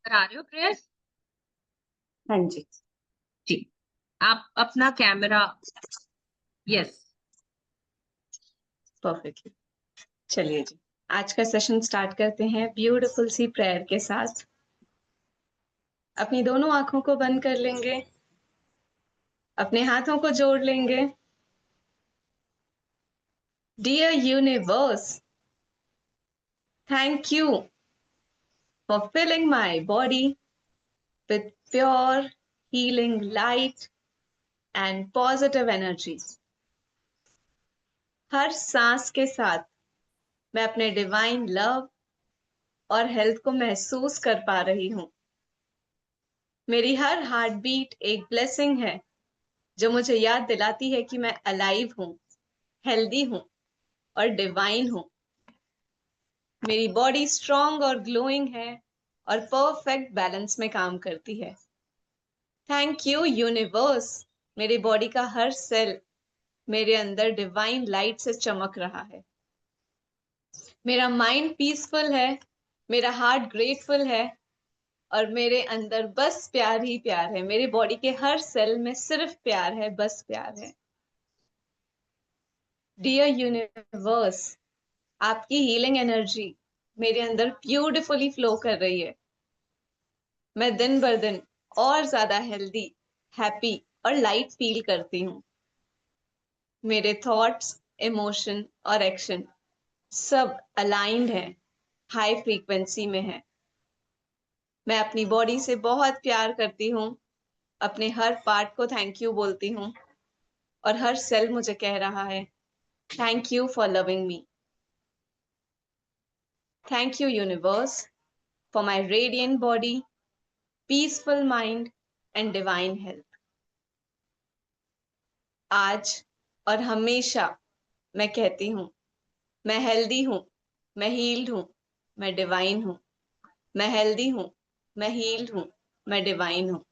करा रहे हो प्रेयर? हाँ जी। जी। आप अपना कैमरा, यस। परफेक्टली। चलिए जी, आज का सेशन स्टार्ट करते हैं ब्यूटीफुल सी प्रेयर के साथ। अपनी दोनों आंखों को बंद कर लेंगे, अपने हाथों को जोड़ लेंगे। Dear universe, thank you for filling my body with pure healing light and positive energy. हर सांस के साथ मैं अपने डिवाइन लव और हेल्थ को महसूस कर पा रही हूँ। मेरी हर हार्ट बीट एक ब्लेसिंग है जो मुझे याद दिलाती है कि मैं अलाइव हूँ, हेल्दी हूँ और डिवाइन हूँ। मेरी बॉडी स्ट्रांग और ग्लोइंग है और परफेक्ट बैलेंस में काम करती है। थैंक यू यूनिवर्स, मेरी बॉडी का हर सेल मेरे अंदर डिवाइन लाइट से चमक रहा है। मेरा माइंड पीसफुल है, मेरा हार्ट ग्रेटफुल है और मेरे अंदर बस प्यार ही प्यार है। मेरी बॉडी के हर सेल में सिर्फ प्यार है, बस प्यार है। डियर यूनिवर्स, आपकी हीलिंग एनर्जी मेरे अंदर ब्यूटिफुली फ्लो कर रही है। मैं दिन बर दिन और ज्यादा हेल्दी, हैप्पी और लाइट फील करती हूँ। मेरे थॉट्स, इमोशन और एक्शन सब अलाइंड है, हाई फ्रीक्वेंसी में है। मैं अपनी बॉडी से बहुत प्यार करती हूँ, अपने हर पार्ट को थैंक यू बोलती हूँ और हर सेल मुझे कह रहा है thank you for loving me. Thank you universe for my radiant body, peaceful mind and divine health. आज और हमेशा मैं कहती हूँ, मैं हेल्दी हूँ, मैं हील्ड हूँ, मैं डिवाइन हूँ। मैं हेल्दी हूँ, मैं हील्ड हूँ, मैं डिवाइन हूँ।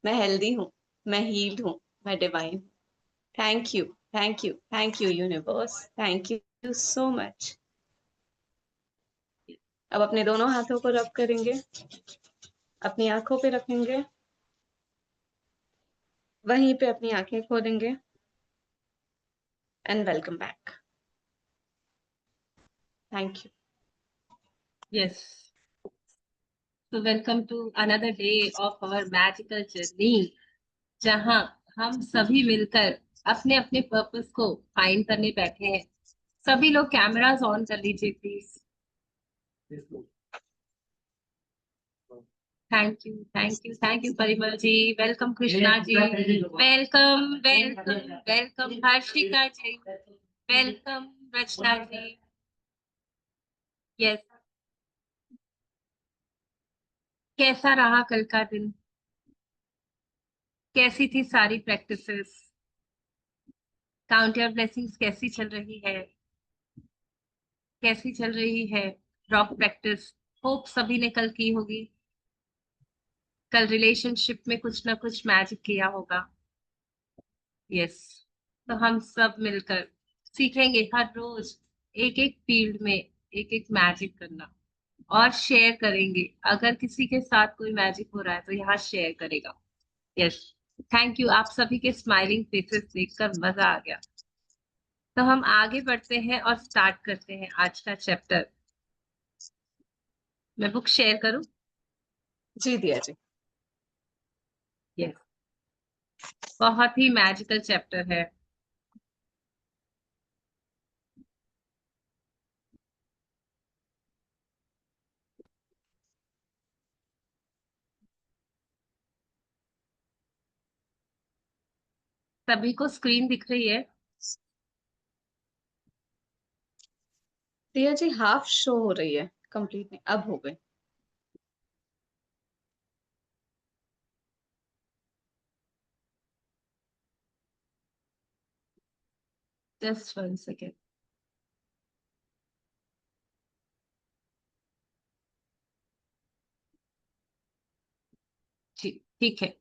मैं हेल्दी हूँ, मैं हील्ड हूँ, मैं डिवाइन हूँ। Thank you, thank you, thank you universe, thank you so much. अब अपने दोनों हाथों को रब करेंगे, अपनी आंखों पे रखेंगे, वहीं पे अपनी आंखें खोलेंगे and welcome back. Thank you. Yes. तो welcome to another day of our magical journey, जहां हम सभी मिलकर अपने अपने पर्पस को फाइंड करने बैठे हैं। सभी लोग कैमरास ऑन कर लीजिए please. Thank you, thank you, thank you Parimal ji. Welcome Krishna ji, welcome welcome welcome Harshika ji, welcome Rachna ji. Yes. कैसा रहा कल का दिन? कैसी थी सारी प्रैक्टिसेस? काउंट योर ब्लेसिंग्स कैसी चल रही है? कैसी चल रही है रॉक प्रैक्टिस? होप सभी ने कल की होगी। कल रिलेशनशिप में कुछ ना कुछ मैजिक किया होगा। यस। तो हम सब मिलकर सीखेंगे हर रोज एक एक फील्ड में एक एक मैजिक करना और शेयर करेंगे। अगर किसी के साथ कोई मैजिक हो रहा है तो यहाँ शेयर करेगा। यस। थैंक यू, आप सभी के स्माइलिंग फेसेस देखकर मजा आ गया। तो हम आगे बढ़ते हैं और स्टार्ट करते हैं आज का चैप्टर। मैं बुक शेयर करूं? जी दिया जी। यस। बहुत ही मैजिकल चैप्टर है। सभी को स्क्रीन दिख रही है? दिया जी हाफ शो हो रही है, कंप्लीट नहीं, अब हो गई। Just one second. जी, ठीक है।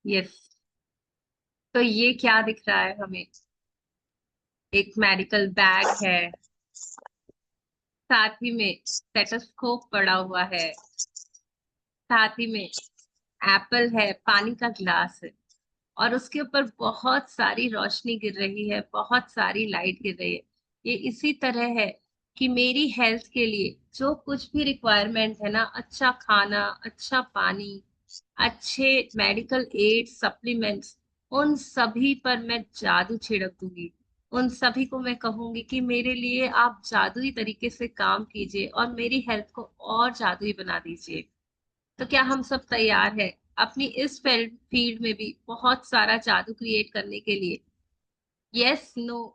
यस। तो ये क्या दिख रहा है हमें? एक मेडिकल बैग है, साथ ही में स्टेथोस्कोप पड़ा हुआ है, साथ ही में एप्पल है, पानी का ग्लास है और उसके ऊपर बहुत सारी रोशनी गिर रही है, बहुत सारी लाइट गिर रही है। ये इसी तरह है कि मेरी हेल्थ के लिए जो कुछ भी रिक्वायरमेंट है ना, अच्छा खाना, अच्छा पानी, अच्छे मेडिकल एड, सप्लीमेंट्स, उन सभी पर मैं जादू छिड़क दूंगी। उन सभी को मैं कहूंगी कि मेरे लिए आप जादुई तरीके से काम कीजिए और मेरी हेल्थ को और जादुई बना दीजिए। तो क्या हम सब तैयार हैं अपनी इस फील्ड में भी बहुत सारा जादू क्रिएट करने के लिए? Yes, no?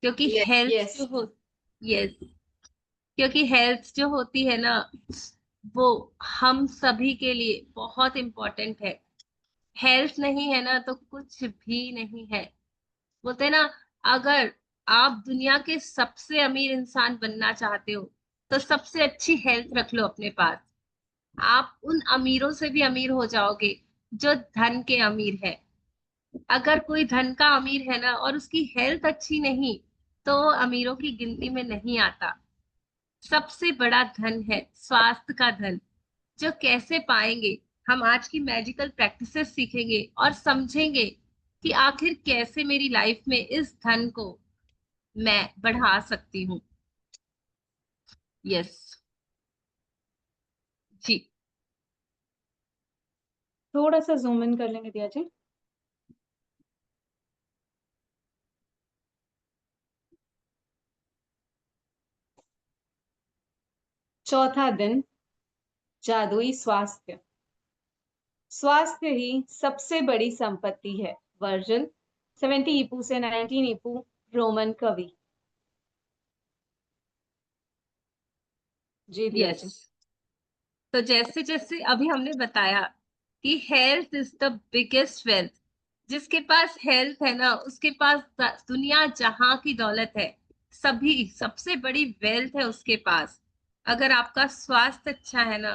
क्योंकि यस हेल्थ यस। जो हो यस, क्योंकि हेल्थ जो होती है ना, वो हम सभी के लिए बहुत इम्पोर्टेंट है। हेल्थ नहीं है ना तो कुछ भी नहीं है। बोलते हैं ना, अगर आप दुनिया के सबसे अमीर इंसान बनना चाहते हो तो सबसे अच्छी हेल्थ रख लो अपने पास। आप उन अमीरों से भी अमीर हो जाओगे जो धन के अमीर है। अगर कोई धन का अमीर है ना और उसकी हेल्थ अच्छी नहीं, तो वो अमीरों की गिनती में नहीं आता। सबसे बड़ा धन है स्वास्थ्य का धन, जो कैसे पाएंगे? हम आज की मैजिकल प्रैक्टिसेस सीखेंगे और समझेंगे कि आखिर कैसे मेरी लाइफ में इस धन को मैं बढ़ा सकती हूँ। यस जी। थोड़ा सा जूम इन कर लेंगे दिया जी। चौथा दिन, जादुई स्वास्थ्य। स्वास्थ्य ही सबसे बड़ी संपत्ति है। वर्जन 70 ईपू से 19 ईपू, रोमन कवि। जी दिया यस, जी। तो जैसे जैसे अभी हमने बताया कि health is the biggest wealth. जिसके पास हेल्थ है ना, उसके पास दुनिया जहां की दौलत है, सभी सबसे बड़ी वेल्थ है उसके पास। अगर आपका स्वास्थ्य अच्छा है ना,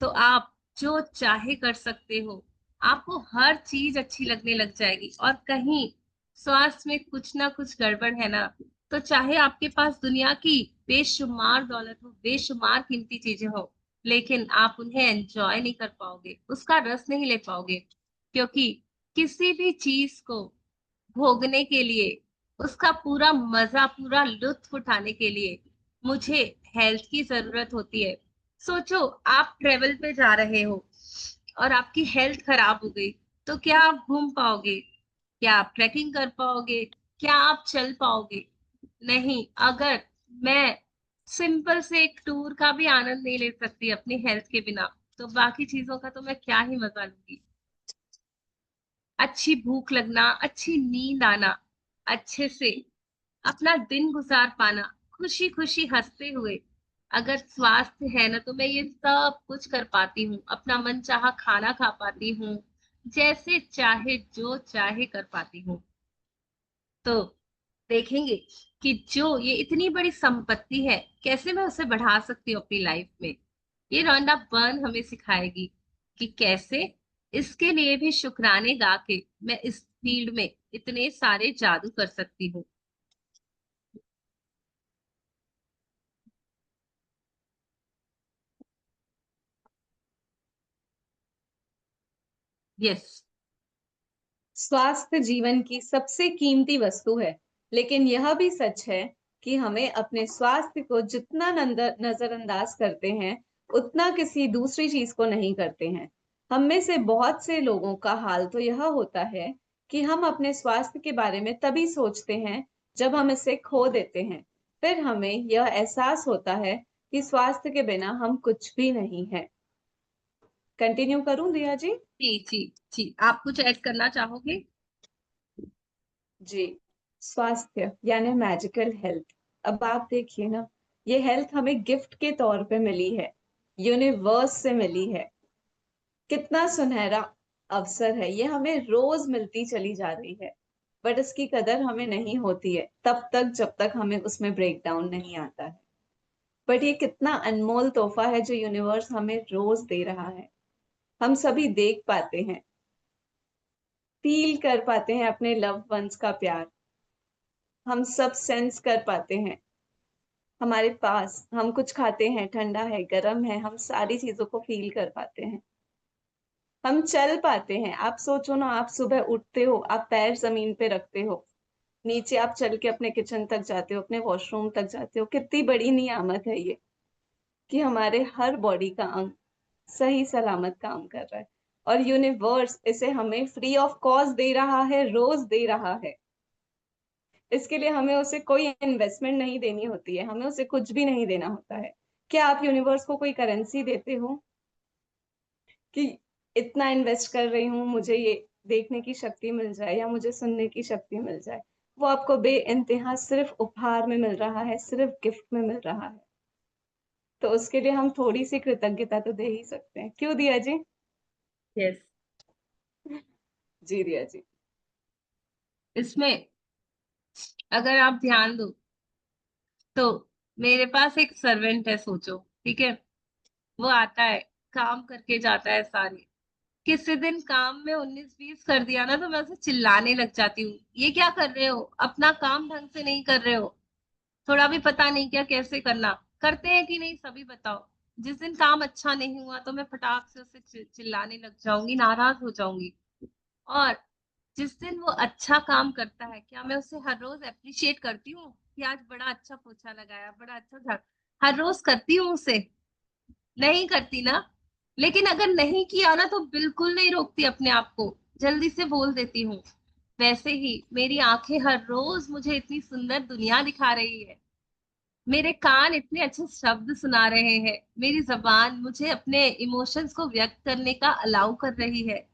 तो आप जो चाहे कर सकते हो। आपको हर चीज अच्छी लगने लग जाएगी। और कहीं स्वास्थ्य में कुछ ना कुछ गड़बड़ है ना, तो चाहे आपके पास दुनिया की बेशुमार दौलत हो, बेशुमार कीमती चीजें हो, लेकिन आप उन्हें एंजॉय नहीं कर पाओगे, उसका रस नहीं ले पाओगे। क्योंकि किसी भी चीज को भोगने के लिए, उसका पूरा मजा, पूरा लुत्फ उठाने के लिए मुझे हेल्थ की जरूरत होती है। सोचो, आप ट्रेवल पे जा रहे हो और आपकी हेल्थ खराब हो गई, तो क्या आप घूम पाओगे? क्या आप ट्रैकिंग कर पाओगे? क्या आप चल पाओगे? नहीं। अगर मैं सिंपल से एक टूर का भी आनंद नहीं ले सकती अपनी हेल्थ के बिना, तो बाकी चीजों का तो मैं क्या ही मजा लूंगी? अच्छी भूख लगना, अच्छी नींद आना, अच्छे से अपना दिन गुजार पाना, खुशी खुशी हंसते हुए। अगर स्वास्थ्य है ना, तो मैं ये सब कुछ कर पाती हूँ, अपना मन चाहा खाना खा पाती हूँ, जैसे चाहे जो चाहे कर पाती हूँ। तो देखेंगे कि जो ये इतनी बड़ी संपत्ति है, कैसे मैं उसे बढ़ा सकती हूँ अपनी लाइफ में। ये रॉन्डा बर्न हमें सिखाएगी कि कैसे इसके लिए भी शुक्राने गा के मैं इस फील्ड में इतने सारे जादू कर सकती हूँ। यस। स्वास्थ्य जीवन की सबसे कीमती वस्तु है, लेकिन यह भी सच है कि हमें अपने स्वास्थ्य को जितना नजरअंदाज करते हैं, उतना किसी दूसरी चीज को नहीं करते हैं। हम में से बहुत से लोगों का हाल तो यह होता है कि हम अपने स्वास्थ्य के बारे में तभी सोचते हैं जब हम इसे खो देते हैं। फिर हमें यह एहसास होता है कि स्वास्थ्य के बिना हम कुछ भी नहीं है। कंटिन्यू करूं दिया जी? जी जी जी, आप कुछ ऐड करना चाहोगे? जी। स्वास्थ्य यानी मैजिकल हेल्थ। अब आप देखिए ना, ये हेल्थ हमें गिफ्ट के तौर पे मिली है, यूनिवर्स से मिली है। कितना सुनहरा अवसर है ये, हमें रोज मिलती चली जा रही है। बट इसकी कदर हमें नहीं होती है तब तक जब तक हमें उसमें ब्रेक डाउन नहीं आता है। बट ये कितना अनमोल तोहफा है जो यूनिवर्स हमें रोज दे रहा है। हम सभी देख पाते हैं, फील कर पाते हैं अपने लव्ड वंस का प्यार। हम सब सेंस कर पाते हैं हमारे पास हम कुछ खाते हैं, ठंडा है, गर्म है, हम सारी चीज़ों को फ़ील कर पाते हैं। हम चल पाते हैं। आप सोचो ना, आप सुबह उठते हो, आप पैर ज़मीन पे रखते हो, नीचे आप चल के अपने किचन तक जाते हो, अपने वॉशरूम तक जाते हो। कितनी बड़ी नियामत है ये, कि हमारे हर बॉडी का अंग सही सलामत काम कर रहा है और यूनिवर्स इसे हमें फ्री ऑफ कॉस्ट दे रहा है, रोज़ दे रहा है। इसके लिए हमें उसे कोई इन्वेस्टमेंट नहीं देनी होती है, हमें उसे कुछ भी नहीं देना होता है। क्या आप यूनिवर्स को कोई करेंसी देते हो कि इतना इन्वेस्ट कर रही हूँ, मुझे ये देखने की शक्ति मिल जाए या मुझे सुनने की शक्ति मिल जाए? वो आपको बेइंतहा सिर्फ़ उपहार में मिल रहा है, सिर्फ़ गिफ्ट में मिल रहा है। तो उसके लिए हम थोड़ी-सी कृतज्ञता तो दे ही सकते हैं। क्यों दिया जी? यस। जी, दिया जी। इसमें अगर आप ध्यान दो तो मेरे पास एक सर्वेंट है, सोचो, ठीक है। वो आता है, काम करके जाता है सारे। किसी दिन काम में 19-20 कर दिया ना तो मैं उसे चिल्लाने लग जाती हूँ, ये क्या कर रहे हो, अपना काम ढंग से नहीं कर रहे हो, थोड़ा भी पता नहीं क्या कैसे करना। करते हैं कि नहीं सभी बताओ। जिस दिन काम अच्छा नहीं हुआ तो मैं फटाक से उसे चिल्लाने लग जाऊंगी, नाराज हो जाऊंगी। और जिस दिन वो अच्छा काम करता है, क्या मैं उसे हर रोज अप्रिशिएट करती हूँ कि आज बड़ा अच्छा पोछा लगाया, बड़ा अच्छा झाड़, हर रोज करती हूँ उसे? नहीं करती ना। लेकिन अगर नहीं किया ना तो बिल्कुल नहीं रोकती अपने आप को, जल्दी से बोल देती हूँ। वैसे ही मेरी आंखें हर रोज मुझे इतनी सुंदर दुनिया दिखा रही है, मेरे कान इतने अच्छे शब्द सुना रहे हैं, मेरी जबान मुझे अपने इमोशंस को व्यक्त करने का अलाउ कर रही है,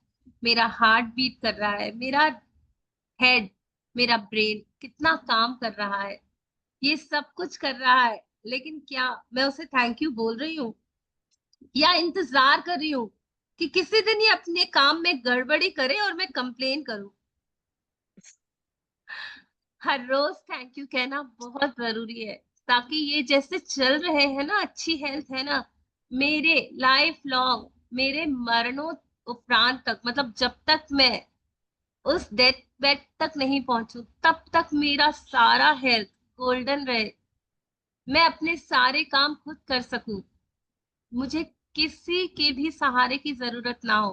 मेरा हार्ट बीट कर रहा है, मेरा हेड, मेरा ब्रेन कितना काम कर रहा है, ये सब कुछ कर रहा है। लेकिन क्या मैं उसे थैंक यू बोल रही हूँ या इंतजार कर रही हूँ कि किसी दिन ये अपने काम में गड़बड़ी करे और मैं कंप्लेन करूं? हर रोज थैंक यू कहना बहुत जरूरी है, ताकि ये जैसे चल रहे हैं ना, अच्छी हेल्थ है ना, मेरे लाइफ लॉन्ग, मेरे मरणों उपरांत तक, मतलब जब तक मैं उस डेथ बेड तक नहीं पहुंचू तब तक मेरा सारा हेल्थ गोल्डन रहे, मैं अपने सारे काम खुद कर सकूं, मुझे किसी के भी सहारे की जरूरत ना हो।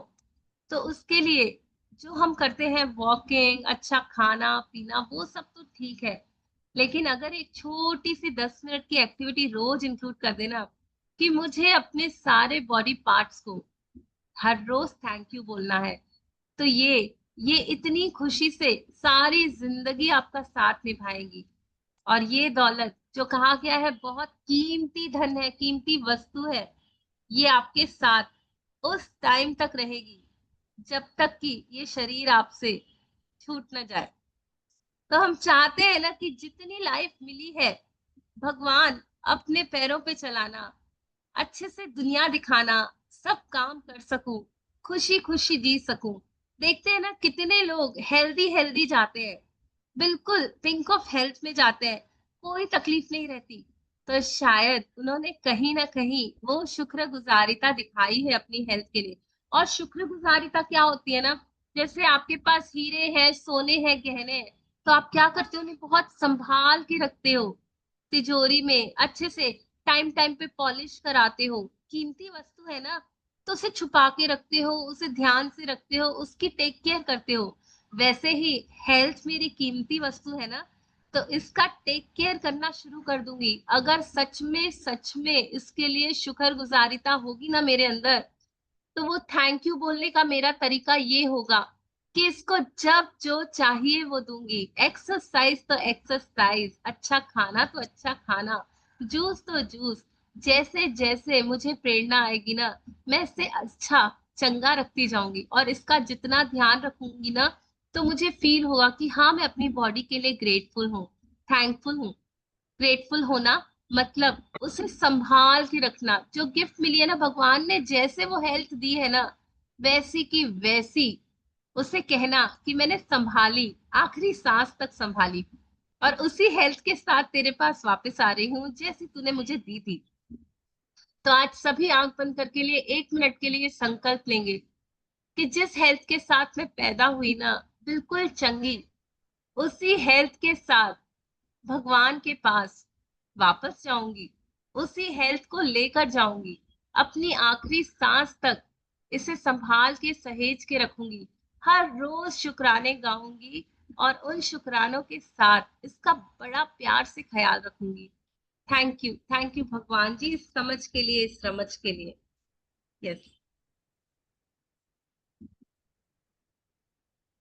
तो उसके लिए जो हम करते हैं, वॉकिंग, अच्छा खाना पीना, वो सब तो ठीक है। लेकिन अगर एक छोटी सी 10 मिनट की एक्टिविटी रोज इंक्लूड कर देना कि मुझे अपने सारे बॉडी पार्ट्स को हर रोज थैंक यू बोलना है, तो ये इतनी खुशी से सारी जिंदगी आपका साथ निभाएंगी। और ये दौलत जो कहा गया है बहुत कीमती धन है, कीमती वस्तु है, ये आपके साथ उस टाइम तक रहेगी जब तक कि ये शरीर आपसे छूट न जाए। तो हम चाहते हैं ना कि जितनी लाइफ मिली है, भगवान अपने पैरों पे चलाना, अच्छे से दुनिया दिखाना, सब काम कर सकूं, खुशी खुशी जी सकूं। देखते हैं ना कितने लोग हेल्दी हेल्दी जाते हैं, बिल्कुल पिंक ऑफ हेल्थ में जाते हैं, कोई तकलीफ नहीं रहती। तो शायद उन्होंने कहीं ना कहीं वो शुक्रगुजारिता दिखाई है अपनी हेल्थ के लिए। और शुक्रगुजारिता क्या होती है ना, जैसे आपके पास हीरे हैं, सोने हैं, गहने हैं, तो आप क्या करते हो, उन्हें बहुत संभाल के रखते हो, तिजोरी में अच्छे से टाइम टाइम पे पॉलिश कराते हो। कीमती वस्तु है ना, तो उसे छुपा के रखते हो, उसे ध्यान से रखते हो, उसकी टेक केयर करते हो। वैसे ही हेल्थ मेरी कीमती वस्तु है ना, तो इसका टेक केयर करना शुरू कर दूंगी। अगर सच में इसके लिए शुक्रगुजारिता होगी ना मेरे अंदर, तो वो थैंक यू बोलने का मेरा तरीका ये होगा कि इसको जब जो चाहिए वो दूंगी। एक्सरसाइज तो एक्सरसाइज, अच्छा खाना तो अच्छा खाना, जूस तो जूस, जैसे जैसे मुझे प्रेरणा आएगी ना, मैं इससे अच्छा चंगा रखती जाऊंगी। और इसका जितना ध्यान रखूंगी ना, तो मुझे फील होगा कि हाँ, मैं अपनी बॉडी के लिए ग्रेटफुल हूँ, थैंकफुल हूँ। ग्रेटफुल होना मतलब उसे संभाल के रखना, जो गिफ्ट मिली है ना भगवान ने, जैसे वो हेल्थ दी है ना, वैसी की वैसी उसे कहना कि मैंने संभाली, आखिरी सांस तक संभाली, और उसी हेल्थ के साथ तेरे पास वापस आ रही हूँ जैसी तूने मुझे दी थी। तो आज सभी आंख बंद करके लिए 1 मिनट के लिए संकल्प लेंगे कि जिस हेल्थ के साथ मैं पैदा हुई ना, बिल्कुल चंगी, उसी हेल्थ के साथ भगवान के पास वापस जाऊंगी, उसी हेल्थ को लेकर जाऊंगी, अपनी आखिरी सांस तक इसे संभाल के सहेज के रखूंगी, हर रोज शुक्राने गाऊंगी और उन शुक्रानों के साथ इसका बड़ा प्यार से ख्याल रखूंगी। थैंक यू भगवान जी, इस समझ के लिए, इस समझ के लिए। यस।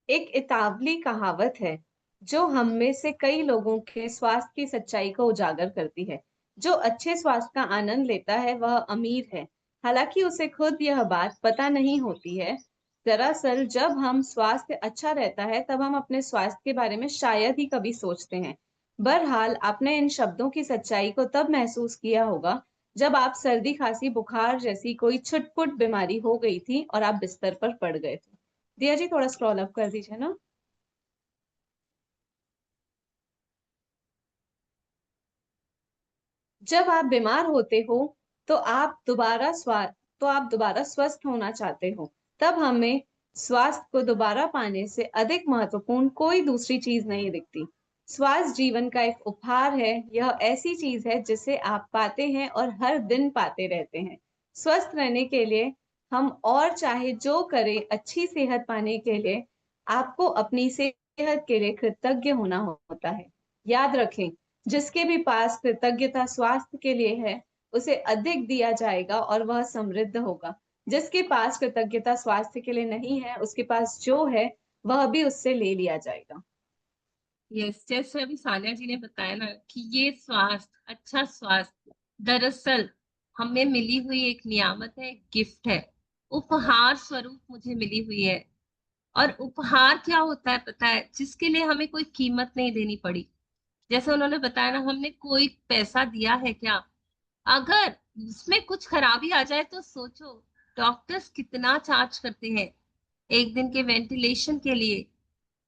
एक इतावली कहावत है जो हम में से कई लोगों के स्वास्थ्य की सच्चाई को उजागर करती है। जो अच्छे स्वास्थ्य का आनंद लेता है वह अमीर है, हालांकि उसे खुद यह बात पता नहीं होती है। दरअसल जब हम स्वास्थ्य अच्छा रहता है तब हम अपने स्वास्थ्य के बारे में शायद ही कभी सोचते हैं। बहरहाल आपने इन शब्दों की सच्चाई को तब महसूस किया होगा जब आप सर्दी खांसी बुखार जैसी कोई छुटपुट बीमारी हो गई थी और आप बिस्तर पर पड़ गए थे। दिया जी थोड़ा स्क्रॉल अप कर दीजिए ना। जब आप बीमार होते हो तो आप दोबारा स्वस्थ होना चाहते हो। तब हमें स्वास्थ्य को दोबारा पाने से अधिक महत्वपूर्ण कोई दूसरी चीज नहीं दिखती। स्वास्थ्य जीवन का एक उपहार है। यह ऐसी चीज है जिसे आप पाते हैं और हर दिन पाते रहते हैं। स्वस्थ रहने के लिए हम और चाहे जो करें, अच्छी सेहत पाने के लिए आपको अपनी सेहत के लिए कृतज्ञ होना होता है। याद रखें, जिसके भी पास कृतज्ञता स्वास्थ्य के लिए है, उसे अधिक दिया जाएगा और वह समृद्ध होगा। जिसके पास कृतज्ञता स्वास्थ्य के लिए नहीं है, उसके पास जो है, वह भी उससे ले लिया जाएगा। यस, जैसे अभी सानिया जी ने बताया ना कि ये स्वास्थ्य, अच्छा स्वास्थ्य दरअसल हमें मिली हुई एक नियामत है, एक गिफ्ट है, उपहार स्वरूप मुझे मिली हुई है। और उपहार क्या होता है पता है? जिसके लिए हमें कोई कीमत नहीं देनी पड़ी। जैसे उन्होंने बताया ना, हमने कोई पैसा दिया है क्या? अगर उसमें कुछ खराबी आ जाए तो सोचो, डॉक्टर्स कितना चार्ज करते हैं एक दिन के वेंटिलेशन के लिए,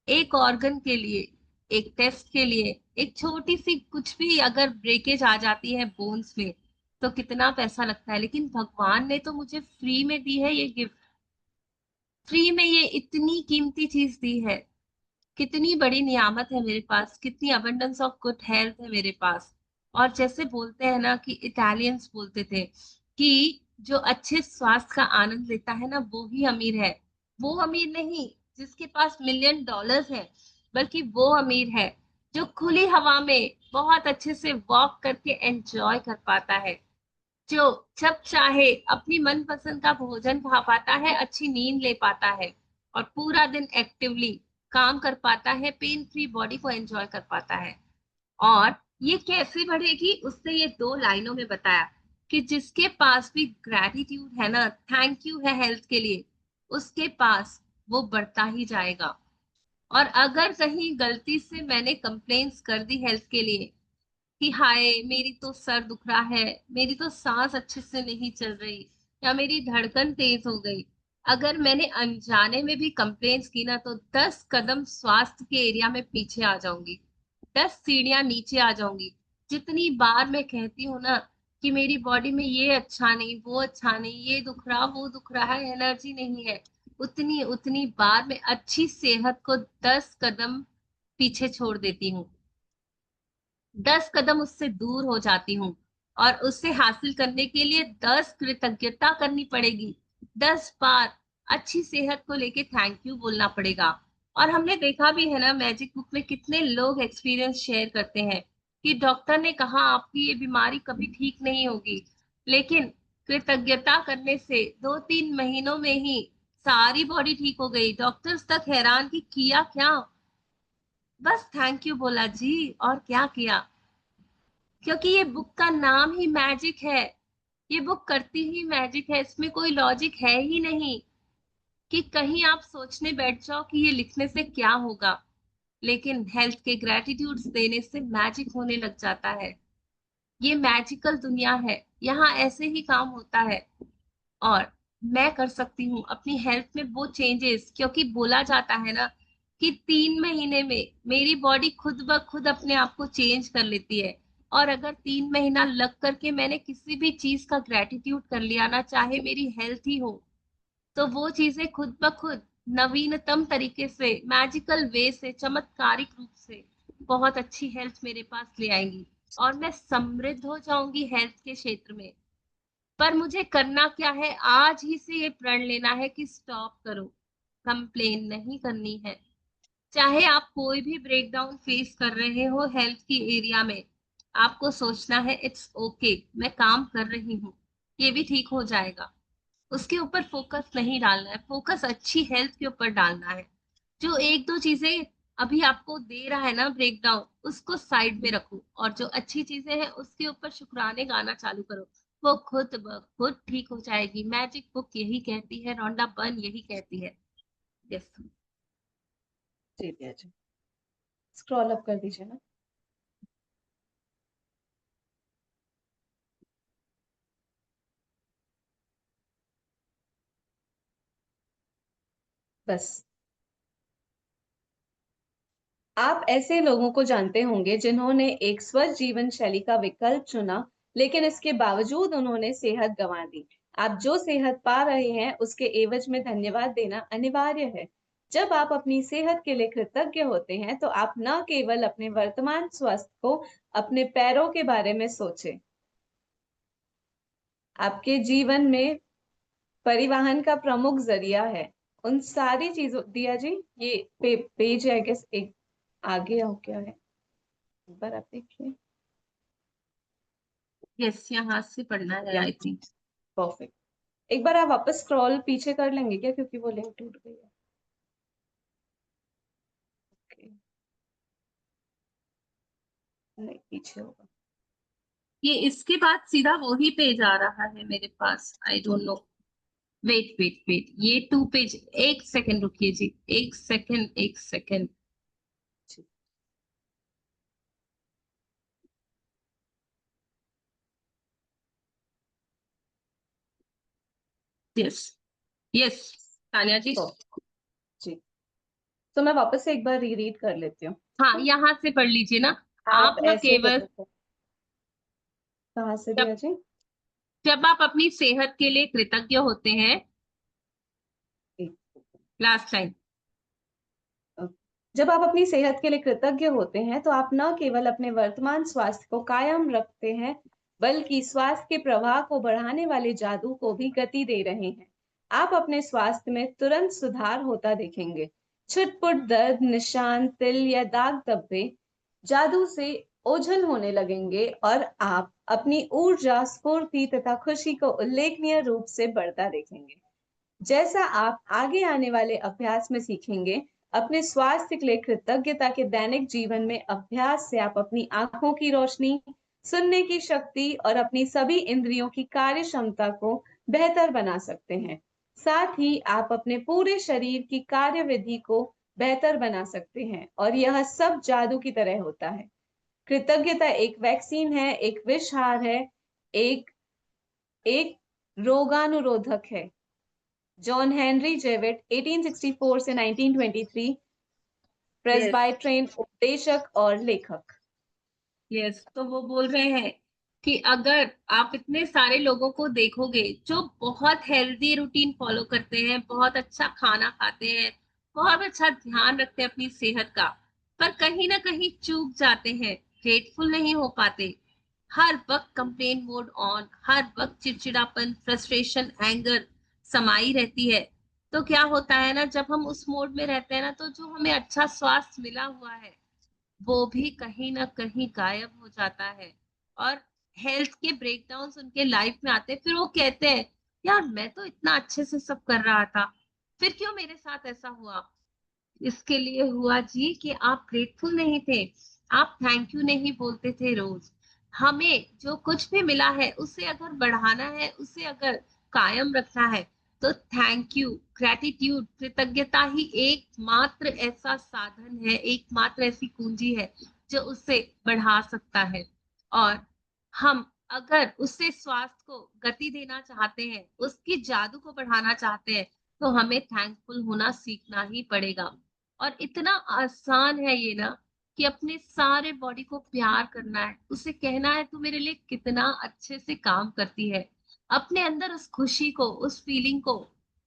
एक ऑर्गन के लिए, एक टेस्ट के लिए। एक छोटी सी कुछ भी अगर ब्रेकेज आ जाती है बोन्स में तो कितना पैसा लगता है। लेकिन भगवान ने तो मुझे फ्री में दी है ये गिफ्ट, फ्री में ये इतनी कीमती चीज दी है। कितनी बड़ी नियामत है मेरे पास, कितनी अबंडेंस ऑफ गुड हेल्थ है मेरे पास। और जैसे बोलते हैं ना कि इटालियंस बोलते थे कि जो अच्छे स्वास्थ्य का आनंद लेता है ना वो ही अमीर है। वो अमीर नहीं जिसके पास मिलियन डॉलर्स है, बल्कि वो अमीर है जो खुली हवा में बहुत अच्छे से वॉक करके एंजॉय कर पाता है, जो जब चाहे अपनी मनपसंद का भोजन खा पाता है, अच्छी नींद ले पाता है और पूरा दिन एक्टिवली काम कर पाता है, पेन फ्री बॉडी को एंजॉय कर पाता है। और ये कैसे बढ़ेगी, उसने ये दो लाइनों में बताया कि जिसके पास भी ग्रैटिट्यूड है ना, थैंक यू है हेल्थ के लिए, उसके पास वो बढ़ता ही जाएगा। और अगर कहीं गलती से मैंने कंप्लेन्स कर दी हेल्थ के लिए कि हाय मेरी तो सर दुख रहा है, मेरी तो सांस अच्छे से नहीं चल रही, या मेरी धड़कन तेज हो गई, अगर मैंने अनजाने में भी कंप्लेंट्स की ना, तो 10 कदम स्वास्थ्य के एरिया में पीछे आ जाऊंगी, 10 सीढ़ियां नीचे आ जाऊंगी। जितनी बार मैं कहती हूँ ना कि मेरी बॉडी में ये अच्छा नहीं, वो अच्छा नहीं, ये दुख रहा, वो दुख रहा है, एनर्जी नहीं है, उतनी उतनी बार मैं अच्छी सेहत को 10 कदम पीछे छोड़ देती हूँ, 10 कदम उससे दूर हो जाती हूँ। और उससे हासिल करने के लिए 10 कृतज्ञता करनी पड़ेगी, 10 बार अच्छी सेहत को लेके थैंक यू बोलना पड़ेगा। और हमने देखा भी है ना, मैजिक बुक में कितने लोग एक्सपीरियंस शेयर करते हैं कि डॉक्टर ने कहा आपकी ये बीमारी कभी ठीक नहीं होगी, लेकिन कृतज्ञता करने से 2-3 महीनों में ही सारी बॉडी ठीक हो गई। डॉक्टर्स तक हैरान कि किया क्या, बस थैंक यू बोला जी, और क्या किया। क्योंकि ये बुक का नाम ही मैजिक है, ये बुक करती ही मैजिक है, इसमें कोई लॉजिक है ही नहीं कि कहीं आप सोचने बैठ जाओ कि ये लिखने से क्या होगा। लेकिन हेल्थ के ग्रेटिट्यूड्स देने से मैजिक होने लग जाता है। ये मैजिकल दुनिया है, यहाँ ऐसे ही काम होता है। और मैं कर सकती हूँ अपनी हेल्थ में वो चेंजेस, क्योंकि बोला जाता है ना कि 3 महीने में मेरी बॉडी खुद ब खुद अपने आप को चेंज कर लेती है। और अगर 3 महीना लग करके मैंने किसी भी चीज का ग्रेटिट्यूड कर लिया ना, चाहे मेरी हेल्थ ही हो, तो वो चीजें खुद ब खुद नवीनतम तरीके से, मैजिकल वे से, चमत्कारिक रूप से बहुत अच्छी हेल्थ मेरे पास ले आएंगी। और मैं समृद्ध हो जाऊंगी हेल्थ के क्षेत्र में। पर मुझे करना क्या है, आज ही से ये प्रण लेना है कि स्टॉप करो, कंप्लेन नहीं करनी है। चाहे आप कोई भी ब्रेकडाउन फेस कर रहे हो हेल्थ की एरिया में, आपको सोचना है इट्स ओके, मैं काम कर रही हूँ, ये भी ठीक हो जाएगा। उसके ऊपर फोकस नहीं डालना है, फोकस अच्छी हेल्थ के ऊपर डालना है। जो एक दो चीजें अभी आपको दे रहा है ना ब्रेकडाउन, उसको साइड में रखो, और जो अच्छी चीजें हैं उसके ऊपर शुक्राने गाना चालू करो। वो खुद ब खुद ठीक हो जाएगी। मैजिक बुक यही कहती है, रोंडा बर्न यही कहती है। यस। जी भैया जी, स्क्रॉल अप कर दीजिए ना। बस। आप ऐसे लोगों को जानते होंगे जिन्होंने एक स्वस्थ जीवन शैली का विकल्प चुना, लेकिन इसके बावजूद उन्होंने सेहत गंवा दी। आप जो सेहत पा रहे हैं, उसके एवज में धन्यवाद देना अनिवार्य है। जब आप अपनी सेहत के लिए कृतज्ञ होते हैं, तो आप न केवल अपने वर्तमान स्वास्थ्य को, अपने पैरों के बारे में सोचें। आपके जीवन में परिवहन का प्रमुख जरिया है। उन सारी चीजों, दिया जी, ये पेज है कि एक आगे हो क्या है, एक बार आप देखिए। यस, यहाँ से पढ़ना है या आई थिंक। परफेक्ट। एक बार आप वापस स्क्रॉल पीछे कर लेंगे क्या, क्योंकि वो लिंक टूट गई है। ओके, नहीं पीछे होगा। ये इसके बाद सीधा वही पेज आ रहा है मेरे पास, I don't know. Wait wait wait, ये 2 पेज, एक सेकंड रुकिए जी, एक सेकंड एक सेकंड। जी। यस यस, तानिया जी। तो जी, तो मैं वापस से एक बार रीरीड कर लेती हूँ, हाँ, ठीक है। यहाँ से पढ़ लीजिए ना। आप आप न ऐसे केवल, लोगों को, कहाँ से जब दिया जी? जब आप अपनी सेहत के लिए कृतज्ञ होते हैं, एक, लास्ट टाइम, जब आप अपनी सेहत के लिए कृतज्ञ होते हैं, तो आप न केवल अपने वर्तमान स्वास्थ्य को कायम रखते हैं, बल्कि स्वास्थ्य के प्रवाह को बढ़ाने वाले जादू को भी गति दे रहे हैं। आप अपने स्वास्थ्य में तुरंत सुधार होता देखेंगे। छुटपुट दर्द, निशान, तिल या दाग धब्बे जादू से ओझल होने लगेंगे, और आप अपनी ऊर्जा, स्फूर्ति तथा खुशी को उल्लेखनीय रूप से बढ़ता देखेंगे। जैसा आप आगे आने वाले अभ्यास में सीखेंगे, अपने स्वास्थ्य के लिए कृतज्ञता के दैनिक जीवन में अभ्यास से आप अपनी आंखों की रोशनी, सुनने की शक्ति और अपनी सभी इंद्रियों की कार्य क्षमता को बेहतर बना सकते हैं। साथ ही आप अपने पूरे शरीर की कार्यविधि को बेहतर बना सकते हैं, और यह सब जादू की तरह होता है। कृतज्ञता एक वैक्सीन है, एक विषहार है, एक एक रोगानुरोधक है। जॉन हेनरी जेविट 1864 से 1923, यस प्रेस्बाइटरियन उपदेशक और लेखक। यस, तो वो बोल रहे हैं कि अगर आप इतने सारे लोगों को देखोगे जो बहुत हेल्दी रूटीन फॉलो करते हैं, बहुत अच्छा खाना खाते हैं, बहुत अच्छा ध्यान रखते हैं अपनी सेहत का, पर कहीं ना कहीं चूक जाते हैं, ग्रेटफुल नहीं हो पाते, हर वक्त कंप्लेन मोड ऑन, हर वक्त चिड़चिड़ापन, फ्रस्ट्रेशन, एंगर समाई रहती है, तो क्या होता है ना, जब हम उस मोड में रहते हैं ना, तो जो हमें अच्छा स्वास्थ्य मिला हुआ है वो भी कहीं ना कहीं गायब हो जाता है। और हेल्थ के ब्रेकडाउन्स उनके लाइफ में आते हैं, फिर वो कहते हैं यार मैं तो इतना अच्छे से सब कर रहा था, फिर क्यों मेरे साथ ऐसा हुआ। इसके लिए हुआ जी कि आप ग्रेटफुल नहीं थे, आप थैंक यू नहीं बोलते थे रोज। हमें जो कुछ भी मिला है उसे अगर बढ़ाना है, उसे अगर कायम रखना है, तो थैंक यू, ग्रेटिट्यूड, कृतज्ञता ही एकमात्र ऐसा साधन है, एकमात्र ऐसी कुंजी है जो उसे बढ़ा सकता है। और हम अगर उससे स्वास्थ्य को गति देना चाहते हैं, उसकी जादू को बढ़ाना चाहते हैं, तो हमें थैंकफुल होना सीखना ही पड़ेगा। और इतना आसान है ये ना, कि अपने सारे बॉडी को प्यार करना है, उसे कहना है तू मेरे लिए कितना अच्छे से काम करती है, अपने अंदर उस खुशी को, उस फीलिंग को